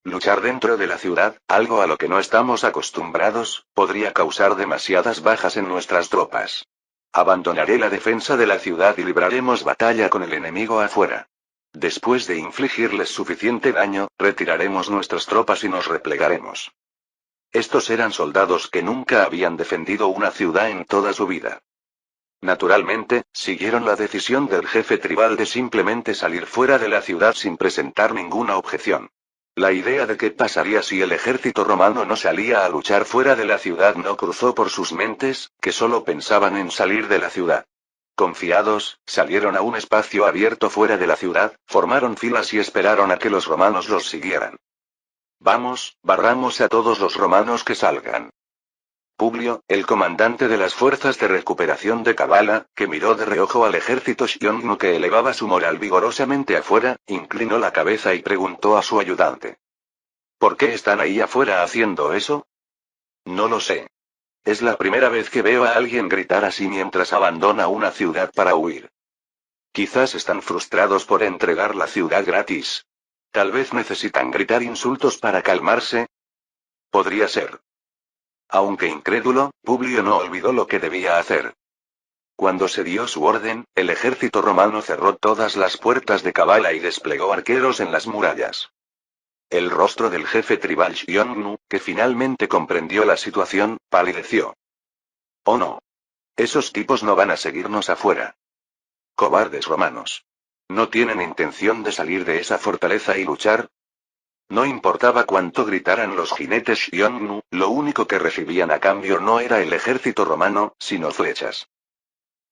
Luchar dentro de la ciudad, algo a lo que no estamos acostumbrados, podría causar demasiadas bajas en nuestras tropas. Abandonaré la defensa de la ciudad y libraremos batalla con el enemigo afuera. Después de infligirles suficiente daño, retiraremos nuestras tropas y nos replegaremos. Estos eran soldados que nunca habían defendido una ciudad en toda su vida. Naturalmente, siguieron la decisión del jefe tribal de simplemente salir fuera de la ciudad sin presentar ninguna objeción. La idea de qué pasaría si el ejército romano no salía a luchar fuera de la ciudad no cruzó por sus mentes, que solo pensaban en salir de la ciudad. Confiados, salieron a un espacio abierto fuera de la ciudad, formaron filas y esperaron a que los romanos los siguieran. Vamos, barramos a todos los romanos que salgan. Publio, el comandante de las fuerzas de recuperación de Kavala, que miró de reojo al ejército Xiongnu que elevaba su moral vigorosamente afuera, inclinó la cabeza y preguntó a su ayudante. ¿Por qué están ahí afuera haciendo eso? No lo sé. Es la primera vez que veo a alguien gritar así mientras abandona una ciudad para huir. Quizás están frustrados por entregar la ciudad gratis. Tal vez necesitan gritar insultos para calmarse. Podría ser. Aunque incrédulo, Publio no olvidó lo que debía hacer. Cuando se dio su orden, el ejército romano cerró todas las puertas de Kavala y desplegó arqueros en las murallas. El rostro del jefe tribal Xiongnu, que finalmente comprendió la situación, palideció. Oh no. Esos tipos no van a seguirnos afuera. Cobardes romanos. ¿No tienen intención de salir de esa fortaleza y luchar? No importaba cuánto gritaran los jinetes Xiongnu, lo único que recibían a cambio no era el ejército romano, sino flechas.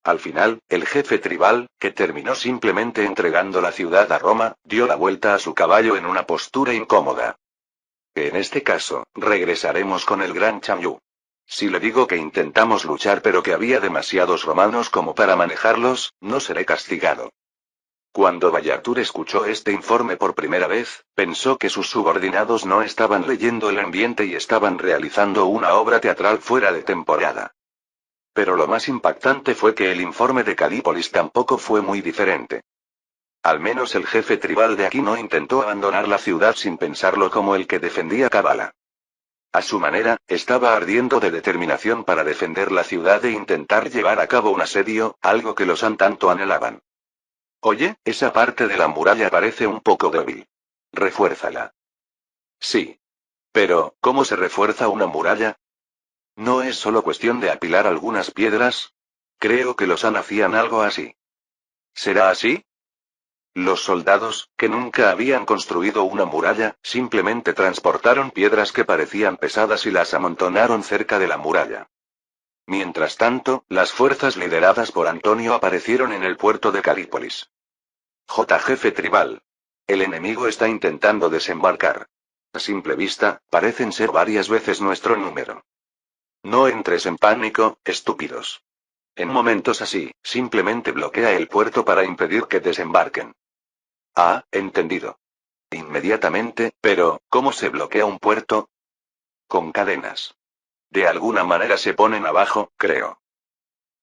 Al final, el jefe tribal, que terminó simplemente entregando la ciudad a Roma, dio la vuelta a su caballo en una postura incómoda. En este caso, regresaremos con el gran Chanyu. Si le digo que intentamos luchar pero que había demasiados romanos como para manejarlos, no seré castigado. Cuando Bayatur escuchó este informe por primera vez, pensó que sus subordinados no estaban leyendo el ambiente y estaban realizando una obra teatral fuera de temporada. Pero lo más impactante fue que el informe de Calípolis tampoco fue muy diferente. Al menos el jefe tribal de aquí no intentó abandonar la ciudad sin pensarlo como el que defendía Kabbalah. A su manera, estaba ardiendo de determinación para defender la ciudad e intentar llevar a cabo un asedio, algo que los Han tanto anhelaban. Oye, esa parte de la muralla parece un poco débil. Refuérzala. Sí. Pero, ¿cómo se refuerza una muralla? ¿No es solo cuestión de apilar algunas piedras? Creo que los Han hacían algo así. ¿Será así? Los soldados, que nunca habían construido una muralla, simplemente transportaron piedras que parecían pesadas y las amontonaron cerca de la muralla. Mientras tanto, las fuerzas lideradas por Antonio aparecieron en el puerto de Calípolis. Jefe tribal. El enemigo está intentando desembarcar. A simple vista, parecen ser varias veces nuestro número. No entres en pánico, estúpidos. En momentos así, simplemente bloquea el puerto para impedir que desembarquen. Ah, entendido. Inmediatamente, pero, ¿cómo se bloquea un puerto? Con cadenas. De alguna manera se ponen abajo, creo.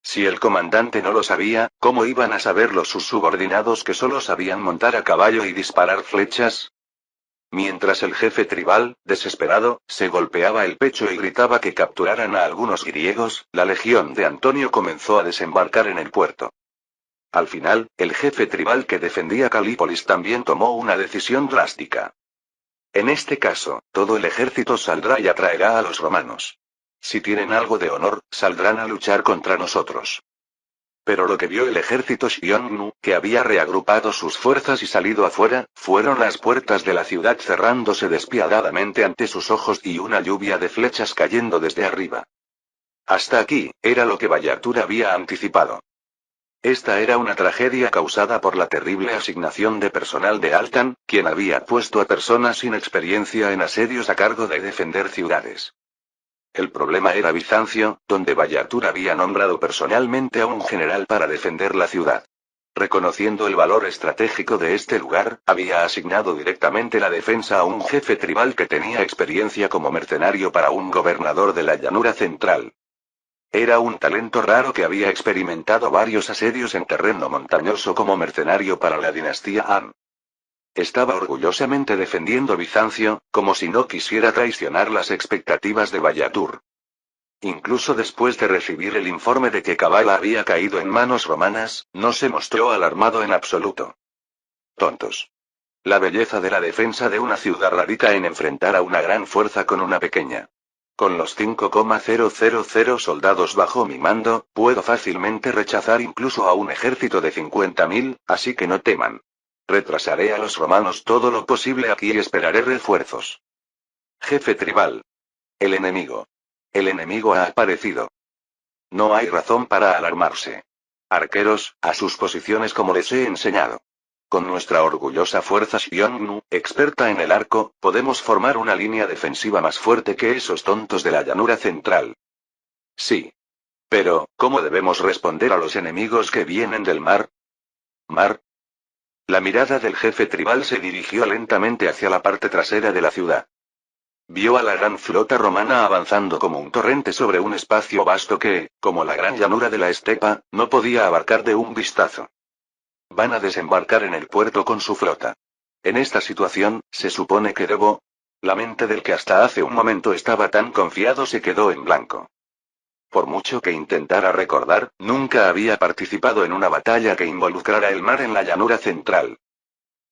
Si el comandante no lo sabía, ¿cómo iban a saberlo sus subordinados que solo sabían montar a caballo y disparar flechas? Mientras el jefe tribal, desesperado, se golpeaba el pecho y gritaba que capturaran a algunos griegos, la legión de Antonio comenzó a desembarcar en el puerto. Al final, el jefe tribal que defendía Calípolis también tomó una decisión drástica. En este caso, todo el ejército saldrá y atraerá a los romanos. Si tienen algo de honor, saldrán a luchar contra nosotros. Pero lo que vio el ejército Xiongnu, que había reagrupado sus fuerzas y salido afuera, fueron las puertas de la ciudad cerrándose despiadadamente ante sus ojos y una lluvia de flechas cayendo desde arriba. Hasta aquí, era lo que Bayatur había anticipado. Esta era una tragedia causada por la terrible asignación de personal de Altan, quien había puesto a personas sin experiencia en asedios a cargo de defender ciudades. El problema era Bizancio, donde Bayatur había nombrado personalmente a un general para defender la ciudad. Reconociendo el valor estratégico de este lugar, había asignado directamente la defensa a un jefe tribal que tenía experiencia como mercenario para un gobernador de la llanura central. Era un talento raro que había experimentado varios asedios en terreno montañoso como mercenario para la dinastía Han. Estaba orgullosamente defendiendo Bizancio, como si no quisiera traicionar las expectativas de Bayatur. Incluso después de recibir el informe de que Kabbalah había caído en manos romanas, no se mostró alarmado en absoluto. Tontos. La belleza de la defensa de una ciudad radica en enfrentar a una gran fuerza con una pequeña. Con los 5,000 soldados bajo mi mando, puedo fácilmente rechazar incluso a un ejército de 50.000, así que no teman. Retrasaré a los romanos todo lo posible aquí y esperaré refuerzos. Jefe tribal. El enemigo. El enemigo ha aparecido. No hay razón para alarmarse. Arqueros, a sus posiciones como les he enseñado. Con nuestra orgullosa fuerza Xiongnu, experta en el arco, podemos formar una línea defensiva más fuerte que esos tontos de la llanura central. Sí. Pero, ¿cómo debemos responder a los enemigos que vienen del mar? ¿Mar? La mirada del jefe tribal se dirigió lentamente hacia la parte trasera de la ciudad. Vio a la gran flota romana avanzando como un torrente sobre un espacio vasto que, como la gran llanura de la estepa, no podía abarcar de un vistazo. Van a desembarcar en el puerto con su flota. En esta situación, se supone que debo... La mente del que hasta hace un momento estaba tan confiado se quedó en blanco. Por mucho que intentara recordar, nunca había participado en una batalla que involucrara el mar en la llanura central.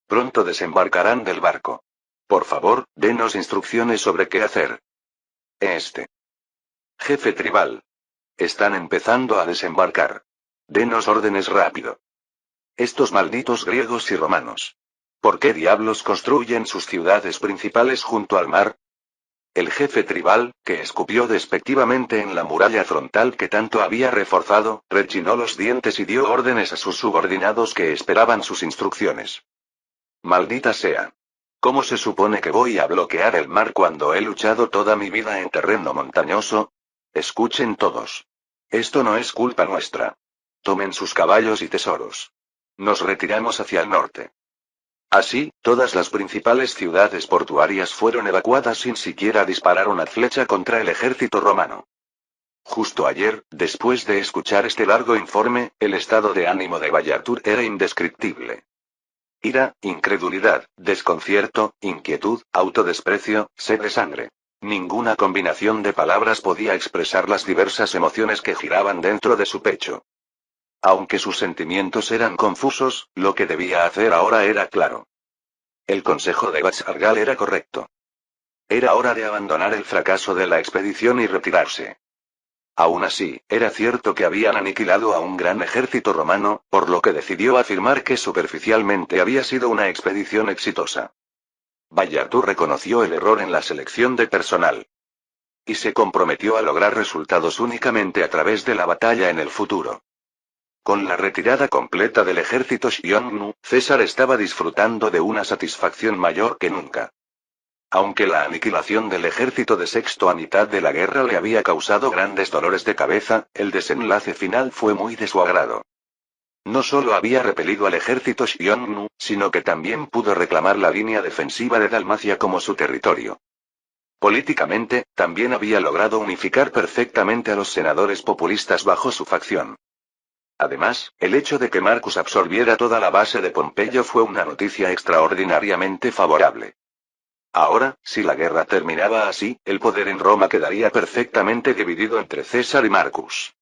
Pronto desembarcarán del barco. Por favor, denos instrucciones sobre qué hacer. Jefe tribal. Están empezando a desembarcar. Denos órdenes rápido. Estos malditos griegos y romanos. ¿Por qué diablos construyen sus ciudades principales junto al mar? El jefe tribal, que escupió despectivamente en la muralla frontal que tanto había reforzado, rechinó los dientes y dio órdenes a sus subordinados que esperaban sus instrucciones. Maldita sea. ¿Cómo se supone que voy a bloquear el mar cuando he luchado toda mi vida en terreno montañoso? Escuchen todos. Esto no es culpa nuestra. Tomen sus caballos y tesoros. Nos retiramos hacia el norte. Así, todas las principales ciudades portuarias fueron evacuadas sin siquiera disparar una flecha contra el ejército romano. Justo ayer, después de escuchar este largo informe, el estado de ánimo de Ballatur era indescriptible. Ira, incredulidad, desconcierto, inquietud, autodesprecio, sed de sangre. Ninguna combinación de palabras podía expresar las diversas emociones que giraban dentro de su pecho. Aunque sus sentimientos eran confusos, lo que debía hacer ahora era claro. El consejo de Bachargal era correcto. Era hora de abandonar el fracaso de la expedición y retirarse. Aún así, era cierto que habían aniquilado a un gran ejército romano, por lo que decidió afirmar que superficialmente había sido una expedición exitosa. Ballatur reconoció el error en la selección de personal. Y se comprometió a lograr resultados únicamente a través de la batalla en el futuro. Con la retirada completa del ejército Xiongnu, César estaba disfrutando de una satisfacción mayor que nunca. Aunque la aniquilación del ejército de Sexto a mitad de la guerra le había causado grandes dolores de cabeza, el desenlace final fue muy de su agrado. No solo había repelido al ejército Xiongnu, sino que también pudo reclamar la línea defensiva de Dalmacia como su territorio. Políticamente, también había logrado unificar perfectamente a los senadores populistas bajo su facción. Además, el hecho de que Marcus absorbiera toda la base de Pompeyo fue una noticia extraordinariamente favorable. Ahora, si la guerra terminaba así, el poder en Roma quedaría perfectamente dividido entre César y Marcus.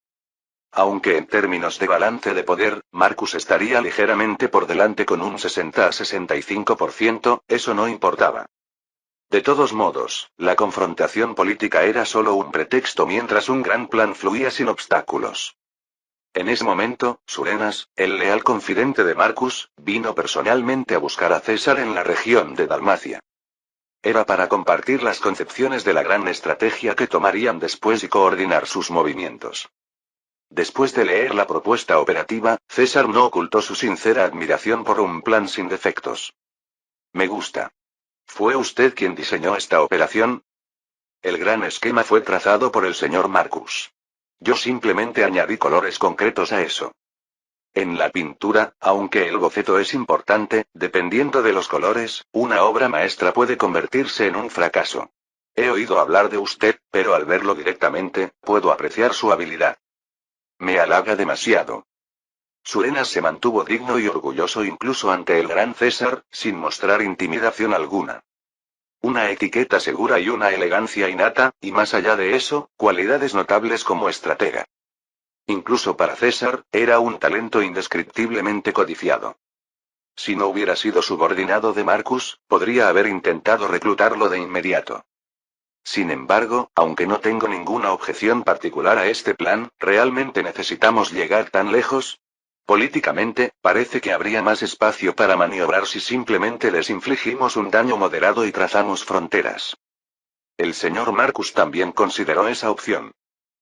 Aunque en términos de balance de poder, Marcus estaría ligeramente por delante con un 60 a 65%, eso no importaba. De todos modos, la confrontación política era solo un pretexto mientras un gran plan fluía sin obstáculos. En ese momento, Surenas, el leal confidente de Marcus, vino personalmente a buscar a César en la región de Dalmacia. Era para compartir las concepciones de la gran estrategia que tomarían después y coordinar sus movimientos. Después de leer la propuesta operativa, César no ocultó su sincera admiración por un plan sin defectos. Me gusta. ¿Fue usted quien diseñó esta operación? El gran esquema fue trazado por el señor Marcus. Yo simplemente añadí colores concretos a eso. En la pintura, aunque el boceto es importante, dependiendo de los colores, una obra maestra puede convertirse en un fracaso. He oído hablar de usted, pero al verlo directamente, puedo apreciar su habilidad. Me halaga demasiado. Surenas se mantuvo digno y orgulloso incluso ante el gran César, sin mostrar intimidación alguna. Una etiqueta segura y una elegancia innata, y más allá de eso, cualidades notables como estratega. Incluso para César, era un talento indescriptiblemente codiciado. Si no hubiera sido subordinado de Marcus, podría haber intentado reclutarlo de inmediato. Sin embargo, aunque no tengo ninguna objeción particular a este plan, ¿realmente necesitamos llegar tan lejos? Políticamente, parece que habría más espacio para maniobrar si simplemente les infligimos un daño moderado y trazamos fronteras. El señor Marcus también consideró esa opción.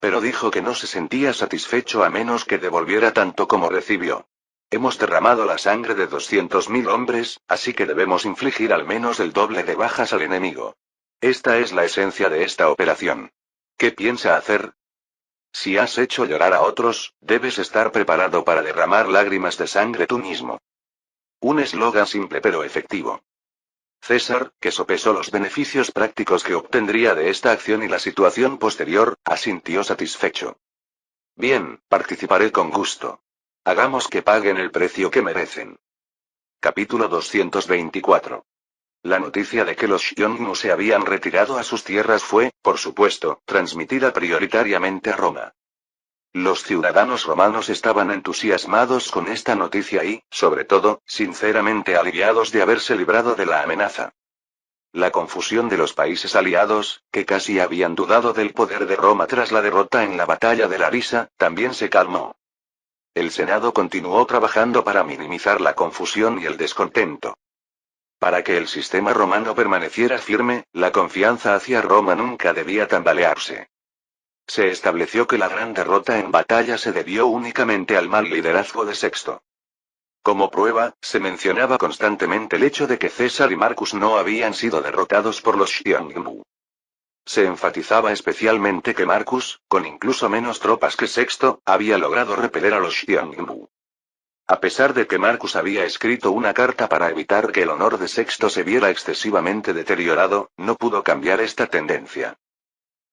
Pero dijo que no se sentía satisfecho a menos que devolviera tanto como recibió. Hemos derramado la sangre de 200.000 hombres, así que debemos infligir al menos el doble de bajas al enemigo. Esta es la esencia de esta operación. ¿Qué piensa hacer? Si has hecho llorar a otros, debes estar preparado para derramar lágrimas de sangre tú mismo. Un eslogan simple pero efectivo. César, que sopesó los beneficios prácticos que obtendría de esta acción y la situación posterior, asintió satisfecho. Bien, participaré con gusto. Hagamos que paguen el precio que merecen. Capítulo 224. La noticia de que los Xiongnu se habían retirado a sus tierras fue, por supuesto, transmitida prioritariamente a Roma. Los ciudadanos romanos estaban entusiasmados con esta noticia y, sobre todo, sinceramente aliviados de haberse librado de la amenaza. La confusión de los países aliados, que casi habían dudado del poder de Roma tras la derrota en la batalla de Larisa, también se calmó. El Senado continuó trabajando para minimizar la confusión y el descontento. Para que el sistema romano permaneciera firme, la confianza hacia Roma nunca debía tambalearse. Se estableció que la gran derrota en batalla se debió únicamente al mal liderazgo de Sexto. Como prueba, se mencionaba constantemente el hecho de que César y Marcus no habían sido derrotados por los Xiongnu. Se enfatizaba especialmente que Marcus, con incluso menos tropas que Sexto, había logrado repeler a los Xiongnu. A pesar de que Marcus había escrito una carta para evitar que el honor de Sexto se viera excesivamente deteriorado, no pudo cambiar esta tendencia.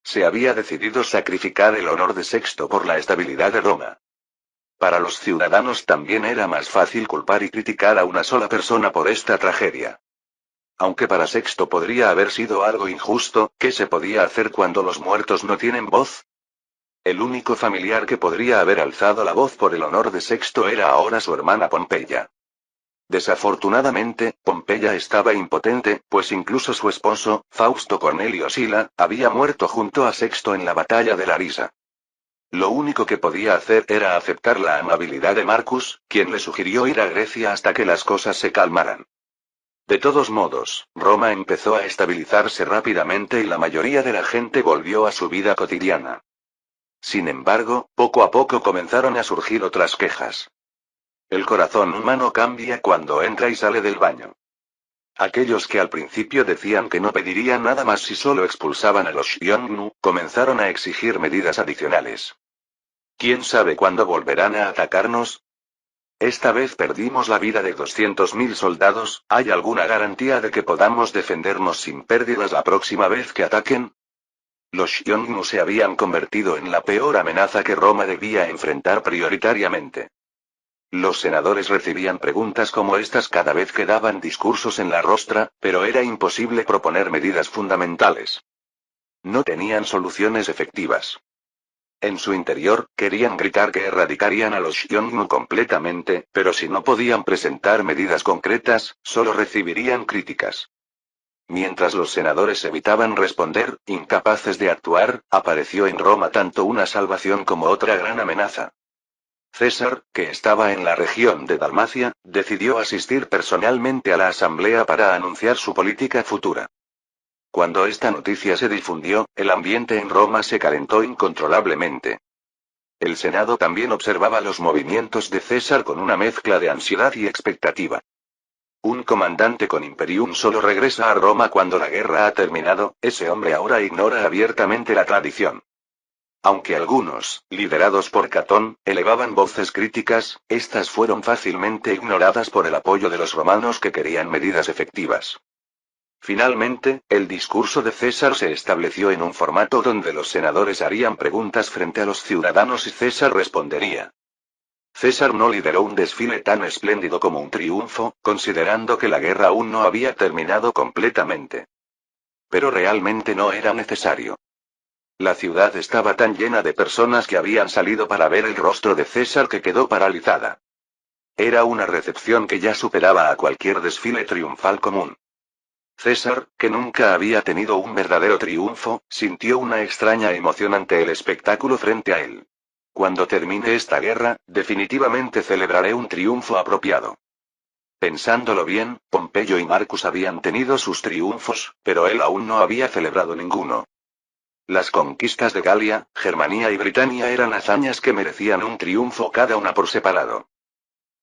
Se había decidido sacrificar el honor de Sexto por la estabilidad de Roma. Para los ciudadanos también era más fácil culpar y criticar a una sola persona por esta tragedia. Aunque para Sexto podría haber sido algo injusto, ¿qué se podía hacer cuando los muertos no tienen voz? El único familiar que podría haber alzado la voz por el honor de Sexto era ahora su hermana Pompeya. Desafortunadamente, Pompeya estaba impotente, pues incluso su esposo, Fausto Cornelio Sila, había muerto junto a Sexto en la batalla de Larisa. Lo único que podía hacer era aceptar la amabilidad de Marcus, quien le sugirió ir a Grecia hasta que las cosas se calmaran. De todos modos, Roma empezó a estabilizarse rápidamente y la mayoría de la gente volvió a su vida cotidiana. Sin embargo, poco a poco comenzaron a surgir otras quejas. El corazón humano cambia cuando entra y sale del baño. Aquellos que al principio decían que no pedirían nada más si solo expulsaban a los Xiongnu, comenzaron a exigir medidas adicionales. ¿Quién sabe cuándo volverán a atacarnos? Esta vez perdimos la vida de 200.000 soldados, ¿hay alguna garantía de que podamos defendernos sin pérdidas la próxima vez que ataquen? Los Xiongnu se habían convertido en la peor amenaza que Roma debía enfrentar prioritariamente. Los senadores recibían preguntas como estas cada vez que daban discursos en la rostra, pero era imposible proponer medidas fundamentales. No tenían soluciones efectivas. En su interior, querían gritar que erradicarían a los Xiongnu completamente, pero si no podían presentar medidas concretas, solo recibirían críticas. Mientras los senadores evitaban responder, incapaces de actuar, apareció en Roma tanto una salvación como otra gran amenaza. César, que estaba en la región de Dalmacia, decidió asistir personalmente a la asamblea para anunciar su política futura. Cuando esta noticia se difundió, el ambiente en Roma se calentó incontrolablemente. El Senado también observaba los movimientos de César con una mezcla de ansiedad y expectativa. Un comandante con imperium solo regresa a Roma cuando la guerra ha terminado, ese hombre ahora ignora abiertamente la tradición. Aunque algunos, liderados por Catón, elevaban voces críticas, estas fueron fácilmente ignoradas por el apoyo de los romanos que querían medidas efectivas. Finalmente, el discurso de César se estableció en un formato donde los senadores harían preguntas frente a los ciudadanos y César respondería. César no lideró un desfile tan espléndido como un triunfo, considerando que la guerra aún no había terminado completamente. Pero realmente no era necesario. La ciudad estaba tan llena de personas que habían salido para ver el rostro de César que quedó paralizada. Era una recepción que ya superaba a cualquier desfile triunfal común. César, que nunca había tenido un verdadero triunfo, sintió una extraña emoción ante el espectáculo frente a él. Cuando termine esta guerra, definitivamente celebraré un triunfo apropiado. Pensándolo bien, Pompeyo y Marcus habían tenido sus triunfos, pero él aún no había celebrado ninguno. Las conquistas de Galia, Germania y Britania eran hazañas que merecían un triunfo cada una por separado.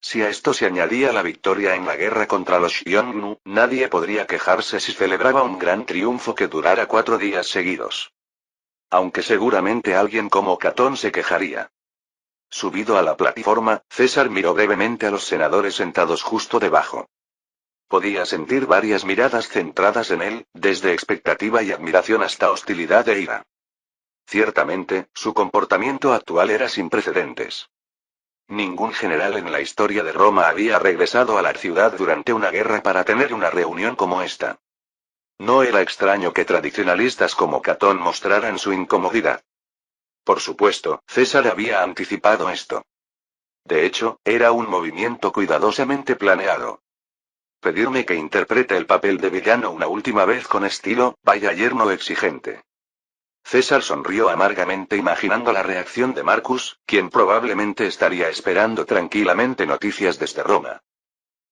Si a esto se añadía la victoria en la guerra contra los Xiongnu, nadie podría quejarse si celebraba un gran triunfo que durara 4 días seguidos. Aunque seguramente alguien como Catón se quejaría. Subido a la plataforma, César miró brevemente a los senadores sentados justo debajo. Podía sentir varias miradas centradas en él, desde expectativa y admiración hasta hostilidad e ira. Ciertamente, su comportamiento actual era sin precedentes. Ningún general en la historia de Roma había regresado a la ciudad durante una guerra para tener una reunión como esta. No era extraño que tradicionalistas como Catón mostraran su incomodidad. Por supuesto, César había anticipado esto. De hecho, era un movimiento cuidadosamente planeado. Pedirme que interprete el papel de villano una última vez con estilo, vaya yerno exigente. César sonrió amargamente imaginando la reacción de Marcus, quien probablemente estaría esperando tranquilamente noticias desde Roma.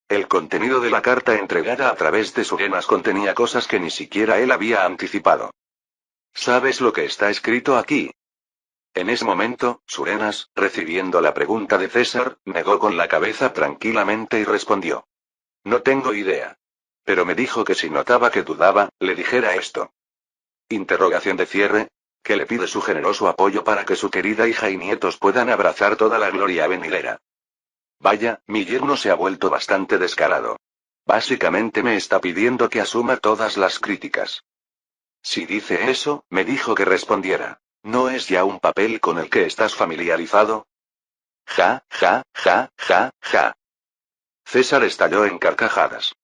El contenido de la carta entregada a través de Surenas contenía cosas que ni siquiera él había anticipado. ¿Sabes lo que está escrito aquí? En ese momento, Surenas, recibiendo la pregunta de César, negó con la cabeza tranquilamente y respondió. No tengo idea. Pero me dijo que si notaba que dudaba, le dijera esto. Interrogación de cierre, que le pide su generoso apoyo para que su querida hija y nietos puedan abrazar toda la gloria venidera. Vaya, mi yerno se ha vuelto bastante descarado. Básicamente me está pidiendo que asuma todas las críticas. Si dice eso, me dijo que respondiera. ¿No es ya un papel con el que estás familiarizado? Ja, ja, ja, ja, ja. César estalló en carcajadas.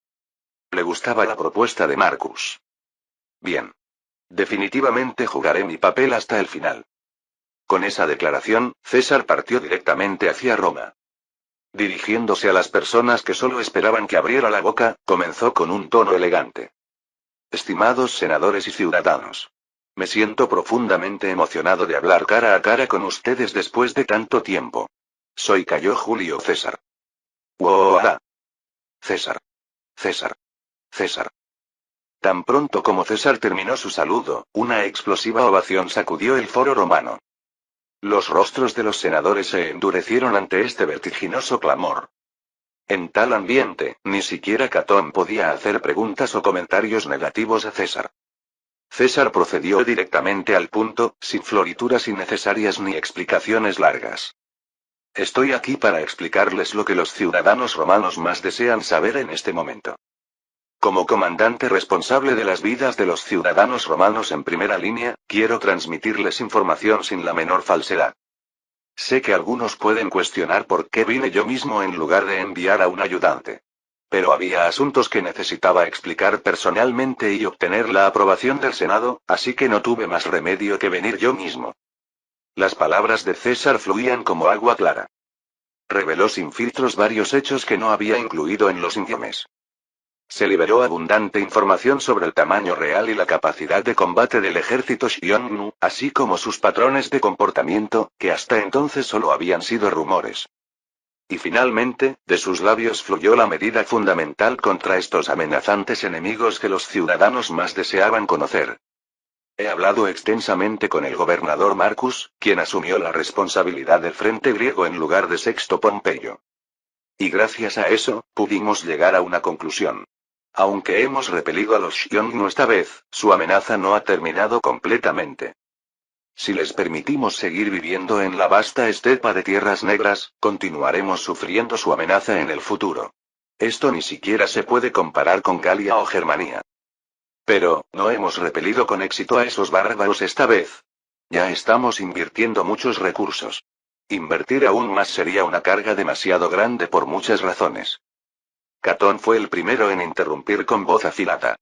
Le gustaba la propuesta de Marcus. Bien. Definitivamente jugaré mi papel hasta el final. Con esa declaración, César partió directamente hacia Roma. Dirigiéndose a las personas que solo esperaban que abriera la boca, comenzó con un tono elegante. Estimados senadores y ciudadanos. Me siento profundamente emocionado de hablar cara a cara con ustedes después de tanto tiempo. Soy Cayo Julio César. ¡Wow! César. César. César. Tan pronto como César terminó su saludo, una explosiva ovación sacudió el foro romano. Los rostros de los senadores se endurecieron ante este vertiginoso clamor. En tal ambiente, ni siquiera Catón podía hacer preguntas o comentarios negativos a César. César procedió directamente al punto, sin florituras innecesarias ni explicaciones largas. Estoy aquí para explicarles lo que los ciudadanos romanos más desean saber en este momento. Como comandante responsable de las vidas de los ciudadanos romanos en primera línea, quiero transmitirles información sin la menor falsedad. Sé que algunos pueden cuestionar por qué vine yo mismo en lugar de enviar a un ayudante. Pero había asuntos que necesitaba explicar personalmente y obtener la aprobación del Senado, así que no tuve más remedio que venir yo mismo. Las palabras de César fluían como agua clara. Reveló sin filtros varios hechos que no había incluido en los informes. Se liberó abundante información sobre el tamaño real y la capacidad de combate del ejército Xiongnu, así como sus patrones de comportamiento, que hasta entonces solo habían sido rumores. Y finalmente, de sus labios fluyó la medida fundamental contra estos amenazantes enemigos que los ciudadanos más deseaban conocer. He hablado extensamente con el gobernador Marcus, quien asumió la responsabilidad del frente griego en lugar de Sexto Pompeyo. Y gracias a eso, pudimos llegar a una conclusión. Aunque hemos repelido a los Xiongnu esta vez, su amenaza no ha terminado completamente. Si les permitimos seguir viviendo en la vasta estepa de tierras negras, continuaremos sufriendo su amenaza en el futuro. Esto ni siquiera se puede comparar con Galia o Germania. Pero, no hemos repelido con éxito a esos bárbaros esta vez. Ya estamos invirtiendo muchos recursos. Invertir aún más sería una carga demasiado grande por muchas razones. Catón fue el primero en interrumpir con voz afilada.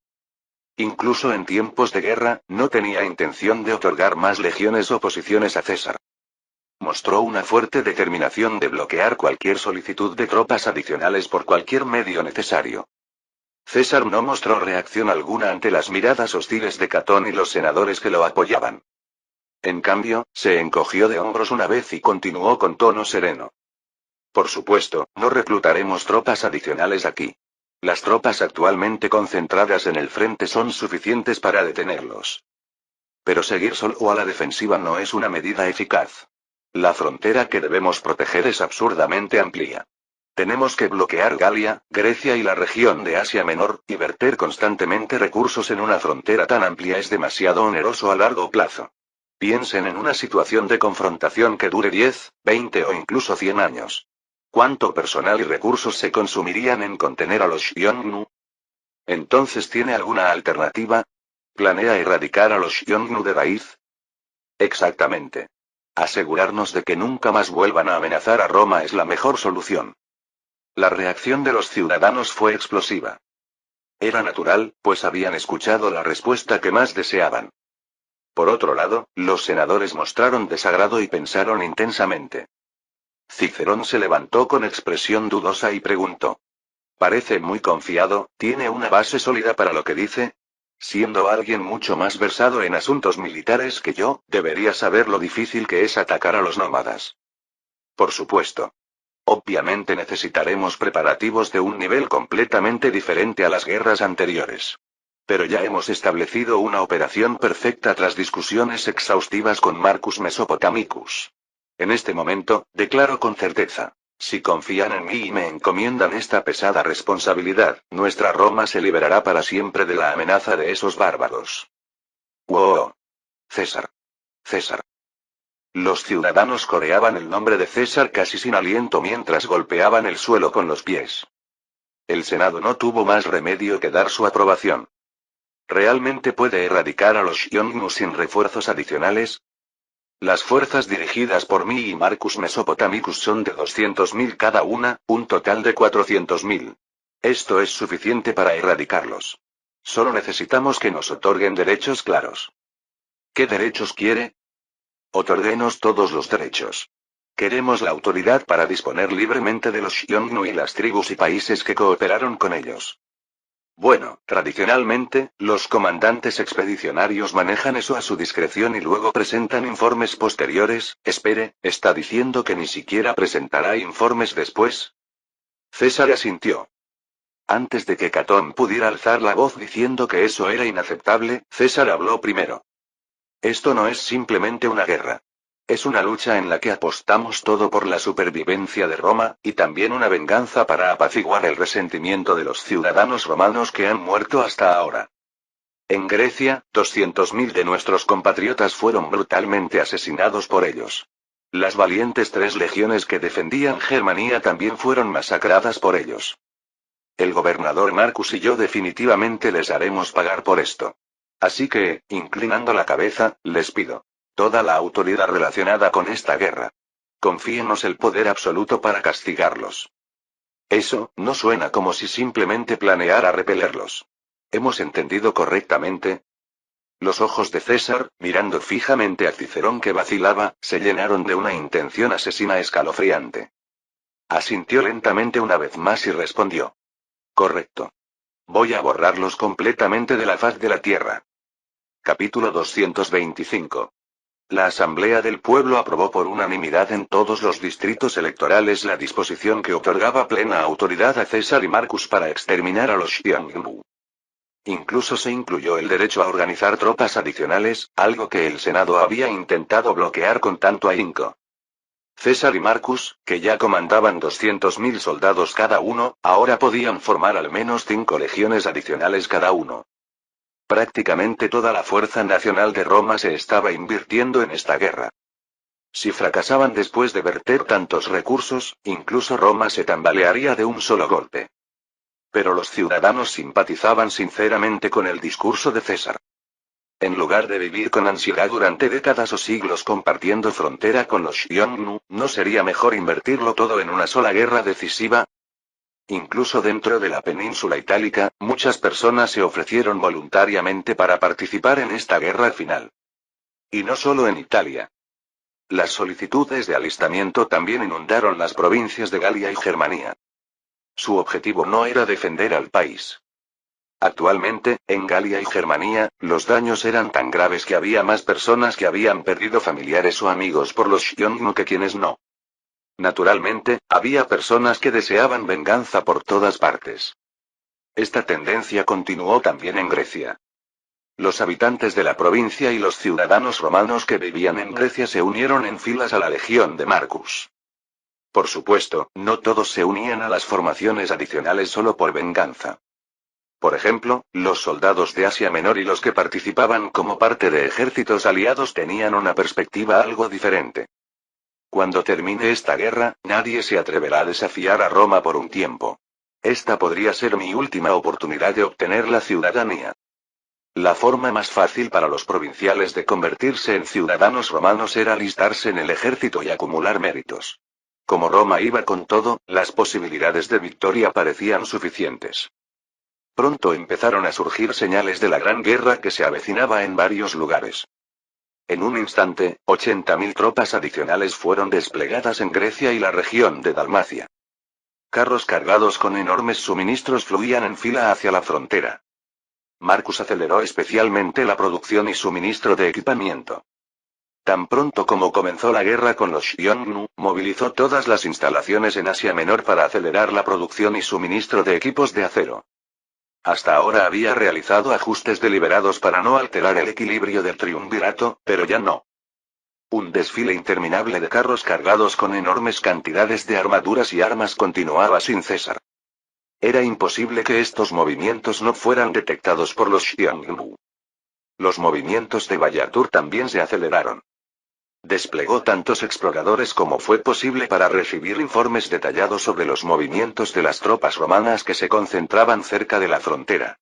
Incluso en tiempos de guerra, no tenía intención de otorgar más legiones o posiciones a César. Mostró una fuerte determinación de bloquear cualquier solicitud de tropas adicionales por cualquier medio necesario. César no mostró reacción alguna ante las miradas hostiles de Catón y los senadores que lo apoyaban. En cambio, se encogió de hombros una vez y continuó con tono sereno. Por supuesto, no reclutaremos tropas adicionales aquí. Las tropas actualmente concentradas en el frente son suficientes para detenerlos. Pero seguir solo a la defensiva no es una medida eficaz. La frontera que debemos proteger es absurdamente amplia. Tenemos que bloquear Galia, Grecia y la región de Asia Menor, y verter constantemente recursos en una frontera tan amplia es demasiado oneroso a largo plazo. Piensen en una situación de confrontación que dure 10, 20 o incluso 100 años. ¿Cuánto personal y recursos se consumirían en contener a los Xiongnu? ¿Entonces tiene alguna alternativa? ¿Planea erradicar a los Xiongnu de raíz? Exactamente. Asegurarnos de que nunca más vuelvan a amenazar a Roma es la mejor solución. La reacción de los ciudadanos fue explosiva. Era natural, pues habían escuchado la respuesta que más deseaban. Por otro lado, los senadores mostraron desagrado y pensaron intensamente. Cicerón se levantó con expresión dudosa y preguntó. Parece muy confiado, ¿tiene una base sólida para lo que dice? Siendo alguien mucho más versado en asuntos militares que yo, debería saber lo difícil que es atacar a los nómadas. Por supuesto. Obviamente necesitaremos preparativos de un nivel completamente diferente a las guerras anteriores. Pero ya hemos establecido una operación perfecta tras discusiones exhaustivas con Marcus Mesopotamicus. En este momento, declaro con certeza. Si confían en mí y me encomiendan esta pesada responsabilidad, nuestra Roma se liberará para siempre de la amenaza de esos bárbaros. ¡Wow! César. César. Los ciudadanos coreaban el nombre de César casi sin aliento mientras golpeaban el suelo con los pies. El Senado no tuvo más remedio que dar su aprobación. ¿Realmente puede erradicar a los Xiongnu sin refuerzos adicionales? Las fuerzas dirigidas por mí y Marcus Mesopotamicus son de 200.000 cada una, un total de 400.000. Esto es suficiente para erradicarlos. Solo necesitamos que nos otorguen derechos claros. ¿Qué derechos quiere? Otórguenos todos los derechos. Queremos la autoridad para disponer libremente de los Xiongnu y las tribus y países que cooperaron con ellos. Bueno, tradicionalmente, los comandantes expedicionarios manejan eso a su discreción y luego presentan informes posteriores. Espere, ¿está diciendo que ni siquiera presentará informes después? César asintió. Antes de que Catón pudiera alzar la voz diciendo que eso era inaceptable, César habló primero. Esto no es simplemente una guerra. Es una lucha en la que apostamos todo por la supervivencia de Roma, y también una venganza para apaciguar el resentimiento de los ciudadanos romanos que han muerto hasta ahora. En Grecia, 200.000 de nuestros compatriotas fueron brutalmente asesinados por ellos. Las valientes 3 legiones que defendían Germania también fueron masacradas por ellos. El gobernador Marcus y yo definitivamente les haremos pagar por esto. Así que, inclinando la cabeza, les pido toda la autoridad relacionada con esta guerra. Confíenos el poder absoluto para castigarlos. Eso, no suena como si simplemente planeara repelerlos. ¿Hemos entendido correctamente? Los ojos de César, mirando fijamente a Cicerón que vacilaba, se llenaron de una intención asesina escalofriante. Asintió lentamente una vez más y respondió. Correcto. Voy a borrarlos completamente de la faz de la tierra. Capítulo 225. La Asamblea del Pueblo aprobó por unanimidad en todos los distritos electorales la disposición que otorgaba plena autoridad a César y Marcus para exterminar a los Xiongnu. Incluso se incluyó el derecho a organizar tropas adicionales, algo que el Senado había intentado bloquear con tanto ahínco. César y Marcus, que ya comandaban 200.000 soldados cada uno, ahora podían formar al menos 5 legiones adicionales cada uno. Prácticamente toda la fuerza nacional de Roma se estaba invirtiendo en esta guerra. Si fracasaban después de verter tantos recursos, incluso Roma se tambalearía de un solo golpe. Pero los ciudadanos simpatizaban sinceramente con el discurso de César. En lugar de vivir con ansiedad durante décadas o siglos compartiendo frontera con los Xiongnu, ¿no sería mejor invertirlo todo en una sola guerra decisiva? Incluso dentro de la península itálica, muchas personas se ofrecieron voluntariamente para participar en esta guerra final. Y no solo en Italia. Las solicitudes de alistamiento también inundaron las provincias de Galia y Germania. Su objetivo no era defender al país. Actualmente, en Galia y Germania, los daños eran tan graves que había más personas que habían perdido familiares o amigos por los Xiongnu que quienes no. Naturalmente, había personas que deseaban venganza por todas partes. Esta tendencia continuó también en Grecia. Los habitantes de la provincia y los ciudadanos romanos que vivían en Grecia se unieron en filas a la legión de Marcus. Por supuesto, no todos se unían a las formaciones adicionales solo por venganza. Por ejemplo, los soldados de Asia Menor y los que participaban como parte de ejércitos aliados tenían una perspectiva algo diferente. Cuando termine esta guerra, nadie se atreverá a desafiar a Roma por un tiempo. Esta podría ser mi última oportunidad de obtener la ciudadanía. La forma más fácil para los provinciales de convertirse en ciudadanos romanos era alistarse en el ejército y acumular méritos. Como Roma iba con todo, las posibilidades de victoria parecían suficientes. Pronto empezaron a surgir señales de la gran guerra que se avecinaba en varios lugares. En un instante, 80.000 tropas adicionales fueron desplegadas en Grecia y la región de Dalmacia. Carros cargados con enormes suministros fluían en fila hacia la frontera. Marcus aceleró especialmente la producción y suministro de equipamiento. Tan pronto como comenzó la guerra con los Xiongnu, movilizó todas las instalaciones en Asia Menor para acelerar la producción y suministro de equipos de acero. Hasta ahora había realizado ajustes deliberados para no alterar el equilibrio del triunvirato, pero ya no. Un desfile interminable de carros cargados con enormes cantidades de armaduras y armas continuaba sin cesar. Era imposible que estos movimientos no fueran detectados por los Xiongnu. Los movimientos de Bayatur también se aceleraron. Desplegó tantos exploradores como fue posible para recibir informes detallados sobre los movimientos de las tropas romanas que se concentraban cerca de la frontera.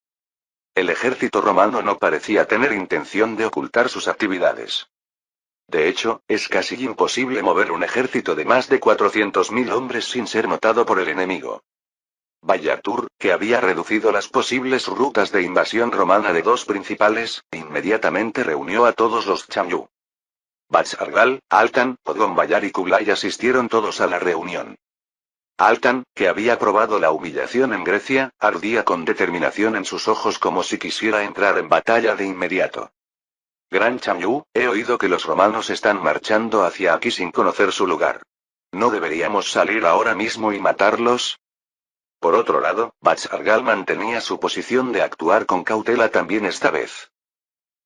El ejército romano no parecía tener intención de ocultar sus actividades. De hecho, es casi imposible mover un ejército de más de 400.000 hombres sin ser notado por el enemigo. Bayatur, que había reducido las posibles rutas de invasión romana de dos principales, inmediatamente reunió a todos los Chamyu. Bats-Argal, Altan, Odgon-Bayar y Kublai asistieron todos a la reunión. Altan, que había probado la humillación en Grecia, ardía con determinación en sus ojos como si quisiera entrar en batalla de inmediato. Gran Chamyu, he oído que los romanos están marchando hacia aquí sin conocer su lugar. ¿No deberíamos salir ahora mismo y matarlos? Por otro lado, Bats-Argal mantenía su posición de actuar con cautela también esta vez.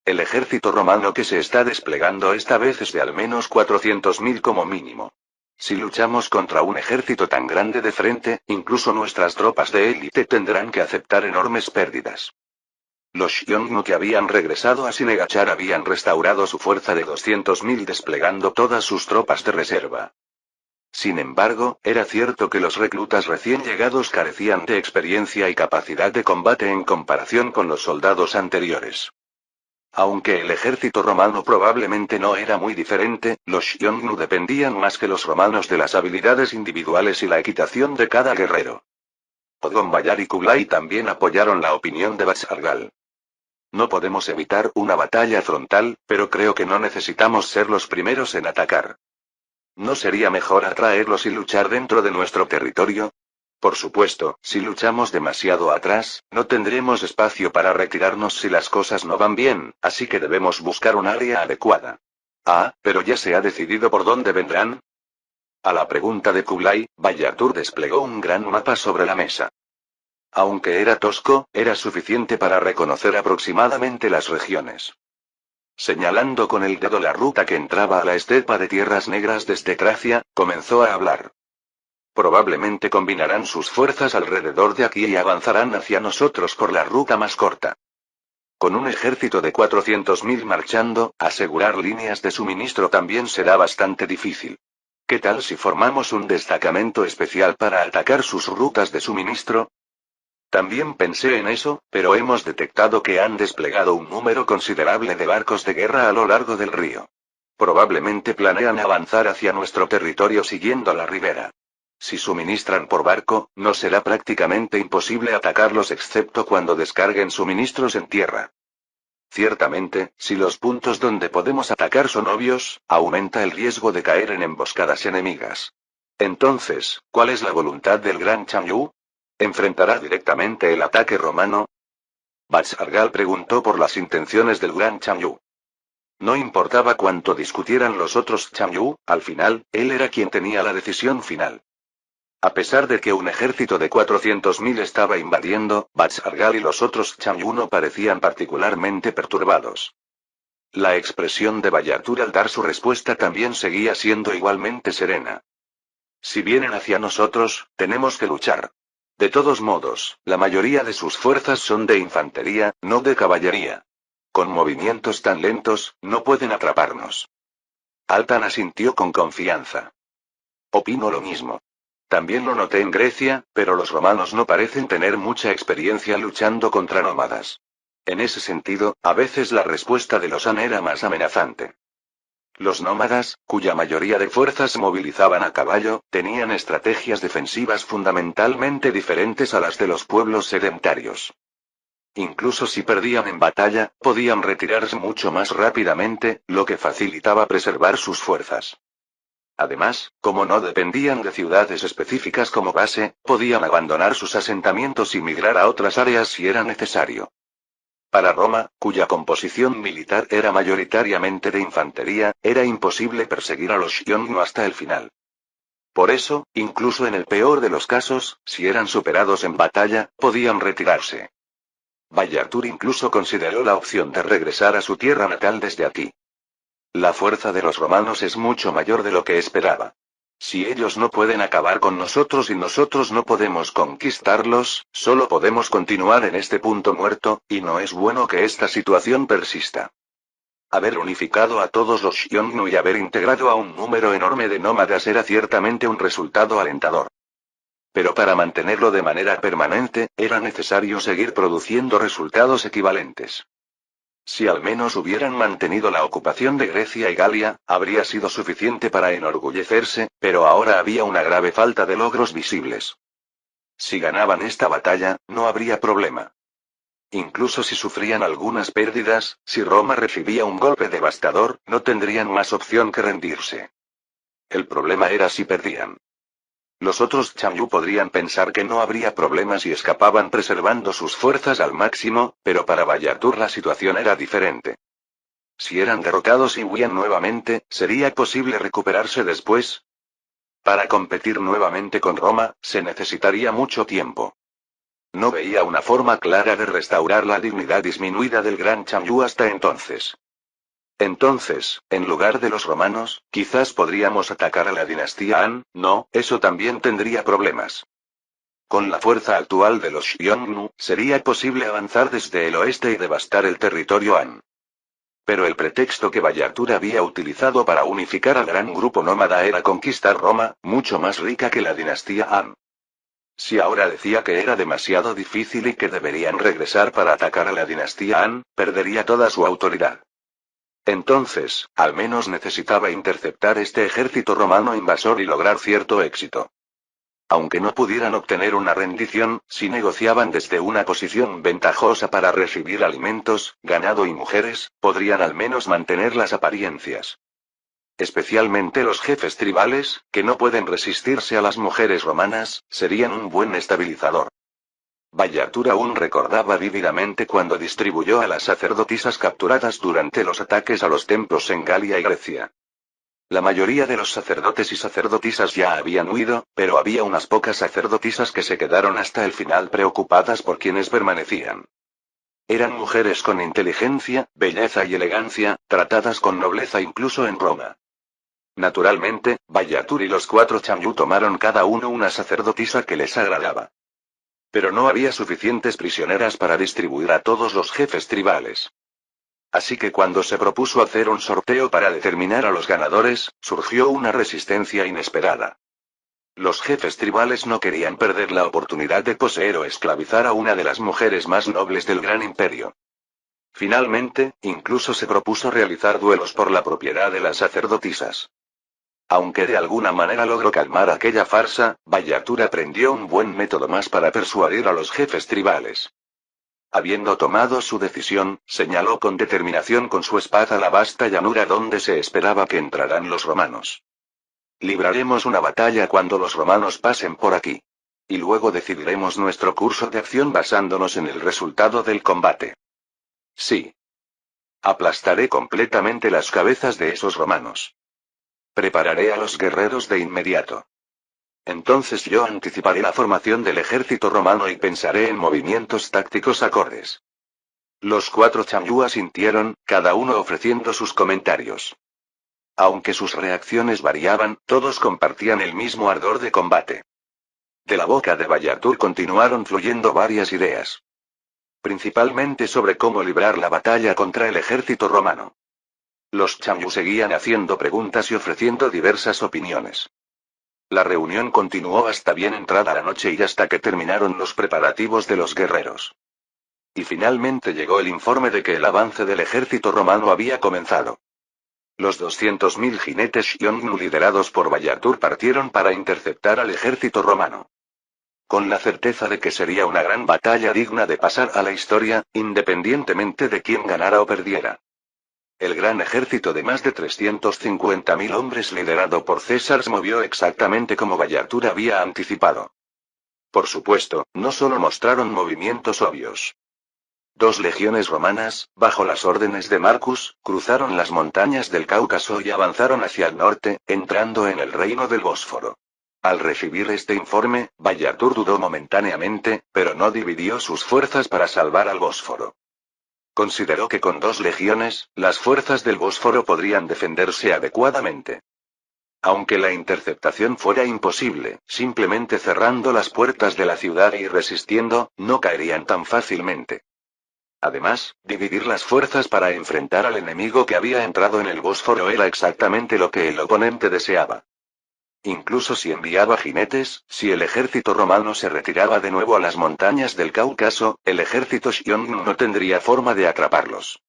El ejército romano que se está desplegando esta vez es de al menos 400.000 como mínimo. Si luchamos contra un ejército tan grande de frente, incluso nuestras tropas de élite tendrán que aceptar enormes pérdidas. Los Xiongnu que habían regresado a Sinegachar habían restaurado su fuerza de 200.000 desplegando todas sus tropas de reserva. Sin embargo, era cierto que los reclutas recién llegados carecían de experiencia y capacidad de combate en comparación con los soldados anteriores. Aunque el ejército romano probablemente no era muy diferente, los Xiongnu dependían más que los romanos de las habilidades individuales y la equitación de cada guerrero. Odgon-Bayar y Kublai también apoyaron la opinión de Bats-Argal. No podemos evitar una batalla frontal, pero creo que no necesitamos ser los primeros en atacar. ¿No sería mejor atraerlos y luchar dentro de nuestro territorio? Por supuesto, si luchamos demasiado atrás, no tendremos espacio para retirarnos si las cosas no van bien, así que debemos buscar un área adecuada. Ah, pero ya se ha decidido por dónde vendrán. A la pregunta de Kublai, Bayatur desplegó un gran mapa sobre la mesa. Aunque era tosco, era suficiente para reconocer aproximadamente las regiones. Señalando con el dedo la ruta que entraba a la estepa de tierras negras desde Tracia, comenzó a hablar. Probablemente combinarán sus fuerzas alrededor de aquí y avanzarán hacia nosotros por la ruta más corta. Con un ejército de 400.000 marchando, asegurar líneas de suministro también será bastante difícil. ¿Qué tal si formamos un destacamento especial para atacar sus rutas de suministro? También pensé en eso, pero hemos detectado que han desplegado un número considerable de barcos de guerra a lo largo del río. Probablemente planean avanzar hacia nuestro territorio siguiendo la ribera. Si suministran por barco, no será prácticamente imposible atacarlos excepto cuando descarguen suministros en tierra. Ciertamente, si los puntos donde podemos atacar son obvios, aumenta el riesgo de caer en emboscadas enemigas. Entonces, ¿cuál es la voluntad del Gran Chamyu? ¿Enfrentará directamente el ataque romano? Bats-Argal preguntó por las intenciones del Gran Chamyu. No importaba cuánto discutieran los otros Chamyu, al final, él era quien tenía la decisión final. A pesar de que un ejército de 400.000 estaba invadiendo, Bats-Argal y los otros Chamyu no parecían particularmente perturbados. La expresión de Bayatur al dar su respuesta también seguía siendo igualmente serena. Si vienen hacia nosotros, tenemos que luchar. De todos modos, la mayoría de sus fuerzas son de infantería, no de caballería. Con movimientos tan lentos, no pueden atraparnos. Altan asintió con confianza. Opino lo mismo. También lo noté en Grecia, pero los romanos no parecen tener mucha experiencia luchando contra nómadas. En ese sentido, a veces la respuesta de los Han era más amenazante. Los nómadas, cuya mayoría de fuerzas movilizaban a caballo, tenían estrategias defensivas fundamentalmente diferentes a las de los pueblos sedentarios. Incluso si perdían en batalla, podían retirarse mucho más rápidamente, lo que facilitaba preservar sus fuerzas. Además, como no dependían de ciudades específicas como base, podían abandonar sus asentamientos y migrar a otras áreas si era necesario. Para Roma, cuya composición militar era mayoritariamente de infantería, era imposible perseguir a los Xiongnu hasta el final. Por eso, incluso en el peor de los casos, si eran superados en batalla, podían retirarse. Bayatur incluso consideró la opción de regresar a su tierra natal desde aquí. La fuerza de los romanos es mucho mayor de lo que esperaba. Si ellos no pueden acabar con nosotros y nosotros no podemos conquistarlos, solo podemos continuar en este punto muerto, y no es bueno que esta situación persista. Haber unificado a todos los Xiongnu y haber integrado a un número enorme de nómadas era ciertamente un resultado alentador. Pero para mantenerlo de manera permanente, era necesario seguir produciendo resultados equivalentes. Si al menos hubieran mantenido la ocupación de Grecia y Galia, habría sido suficiente para enorgullecerse, pero ahora había una grave falta de logros visibles. Si ganaban esta batalla, no habría problema. Incluso si sufrían algunas pérdidas, si Roma recibía un golpe devastador, no tendrían más opción que rendirse. El problema era si perdían. Los otros Chanyu podrían pensar que no habría problema si escapaban preservando sus fuerzas al máximo, pero para Bayatur la situación era diferente. Si eran derrotados y huían nuevamente, ¿sería posible recuperarse después? Para competir nuevamente con Roma, se necesitaría mucho tiempo. No veía una forma clara de restaurar la dignidad disminuida del gran Chanyu hasta entonces. Entonces, en lugar de los romanos, quizás podríamos atacar a la dinastía Han. No, eso también tendría problemas. Con la fuerza actual de los Xiongnu, sería posible avanzar desde el oeste y devastar el territorio Han. Pero el pretexto que Bayatur había utilizado para unificar al gran grupo nómada era conquistar Roma, mucho más rica que la dinastía Han. Si ahora decía que era demasiado difícil y que deberían regresar para atacar a la dinastía Han, perdería toda su autoridad. Entonces, al menos necesitaba interceptar este ejército romano invasor y lograr cierto éxito. Aunque no pudieran obtener una rendición, si negociaban desde una posición ventajosa para recibir alimentos, ganado y mujeres, podrían al menos mantener las apariencias. Especialmente los jefes tribales, que no pueden resistirse a las mujeres romanas, serían un buen estabilizador. Bayatur aún recordaba vívidamente cuando distribuyó a las sacerdotisas capturadas durante los ataques a los templos en Galia y Grecia. La mayoría de los sacerdotes y sacerdotisas ya habían huido, pero había unas pocas sacerdotisas que se quedaron hasta el final preocupadas por quienes permanecían. Eran mujeres con inteligencia, belleza y elegancia, tratadas con nobleza incluso en Roma. Naturalmente, Bayatur y los 4 Chanyu tomaron cada uno una sacerdotisa que les agradaba. Pero no había suficientes prisioneras para distribuir a todos los jefes tribales. Así que cuando se propuso hacer un sorteo para determinar a los ganadores, surgió una resistencia inesperada. Los jefes tribales no querían perder la oportunidad de poseer o esclavizar a una de las mujeres más nobles del gran imperio. Finalmente, incluso se propuso realizar duelos por la propiedad de las sacerdotisas. Aunque de alguna manera logró calmar aquella farsa, Bayatur aprendió un buen método más para persuadir a los jefes tribales. Habiendo tomado su decisión, señaló con determinación con su espada la vasta llanura donde se esperaba que entraran los romanos. Libraremos una batalla cuando los romanos pasen por aquí. Y luego decidiremos nuestro curso de acción basándonos en el resultado del combate. Sí. Aplastaré completamente las cabezas de esos romanos. Prepararé a los guerreros de inmediato. Entonces yo anticiparé la formación del ejército romano y pensaré en movimientos tácticos acordes. Los 4 Chanyu asintieron, cada uno ofreciendo sus comentarios. Aunque sus reacciones variaban, todos compartían el mismo ardor de combate. De la boca de Bayatur continuaron fluyendo varias ideas. Principalmente sobre cómo librar la batalla contra el ejército romano. Los Chanyu seguían haciendo preguntas y ofreciendo diversas opiniones. La reunión continuó hasta bien entrada la noche y hasta que terminaron los preparativos de los guerreros. Y finalmente llegó el informe de que el avance del ejército romano había comenzado. Los 200.000 jinetes Xiongnu liderados por Bayatur partieron para interceptar al ejército romano. Con la certeza de que sería una gran batalla digna de pasar a la historia, independientemente de quién ganara o perdiera. El gran ejército de más de 350.000 hombres liderado por César se movió exactamente como Bayatur había anticipado. Por supuesto, no solo mostraron movimientos obvios. 2 legiones romanas, bajo las órdenes de Marcus, cruzaron las montañas del Cáucaso y avanzaron hacia el norte, entrando en el reino del Bósforo. Al recibir este informe, Bayatur dudó momentáneamente, pero no dividió sus fuerzas para salvar al Bósforo. Consideró que con 2 legiones, las fuerzas del Bósforo podrían defenderse adecuadamente. Aunque la interceptación fuera imposible, simplemente cerrando las puertas de la ciudad y resistiendo, no caerían tan fácilmente. Además, dividir las fuerzas para enfrentar al enemigo que había entrado en el Bósforo era exactamente lo que el oponente deseaba. Incluso si enviaba jinetes, si el ejército romano se retiraba de nuevo a las montañas del Cáucaso, el ejército Xiongnu no tendría forma de atraparlos.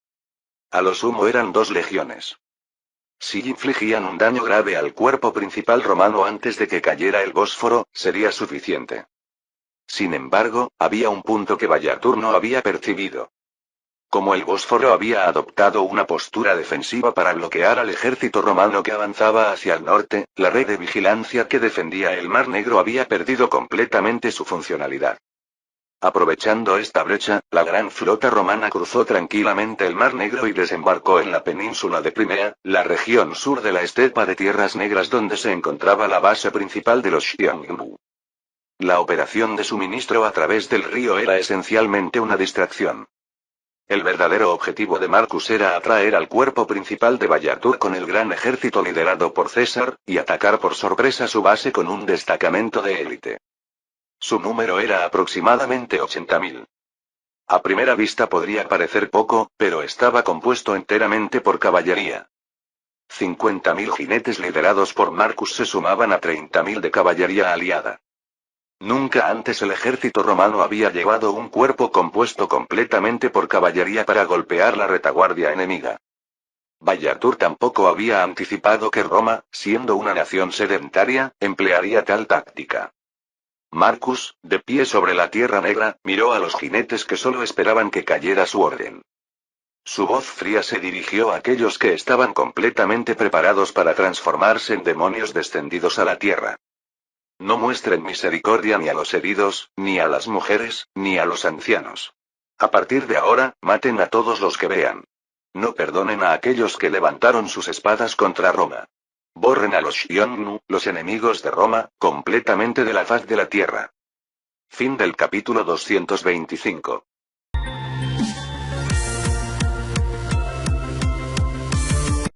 A lo sumo eran 2 legiones. Si infligían un daño grave al cuerpo principal romano antes de que cayera el Bósforo, sería suficiente. Sin embargo, había un punto que Bayatur no había percibido. Como el Bósforo había adoptado una postura defensiva para bloquear al ejército romano que avanzaba hacia el norte, la red de vigilancia que defendía el Mar Negro había perdido completamente su funcionalidad. Aprovechando esta brecha, la gran flota romana cruzó tranquilamente el Mar Negro y desembarcó en la península de Crimea, la región sur de la estepa de Tierras Negras donde se encontraba la base principal de los Xiongnu. La operación de suministro a través del río era esencialmente una distracción. El verdadero objetivo de Marcus era atraer al cuerpo principal de Bayatur con el gran ejército liderado por César, y atacar por sorpresa su base con un destacamento de élite. Su número era aproximadamente 80.000. A primera vista podría parecer poco, pero estaba compuesto enteramente por caballería. 50.000 jinetes liderados por Marcus se sumaban a 30.000 de caballería aliada. Nunca antes el ejército romano había llevado un cuerpo compuesto completamente por caballería para golpear la retaguardia enemiga. Bayatur tampoco había anticipado que Roma, siendo una nación sedentaria, emplearía tal táctica. Marcus, de pie sobre la Tierra Negra, miró a los jinetes que solo esperaban que cayera su orden. Su voz fría se dirigió a aquellos que estaban completamente preparados para transformarse en demonios descendidos a la tierra. No muestren misericordia ni a los heridos, ni a las mujeres, ni a los ancianos. A partir de ahora, maten a todos los que vean. No perdonen a aquellos que levantaron sus espadas contra Roma. Borren a los Xiongnu, los enemigos de Roma, completamente de la faz de la tierra. Fin del capítulo 225.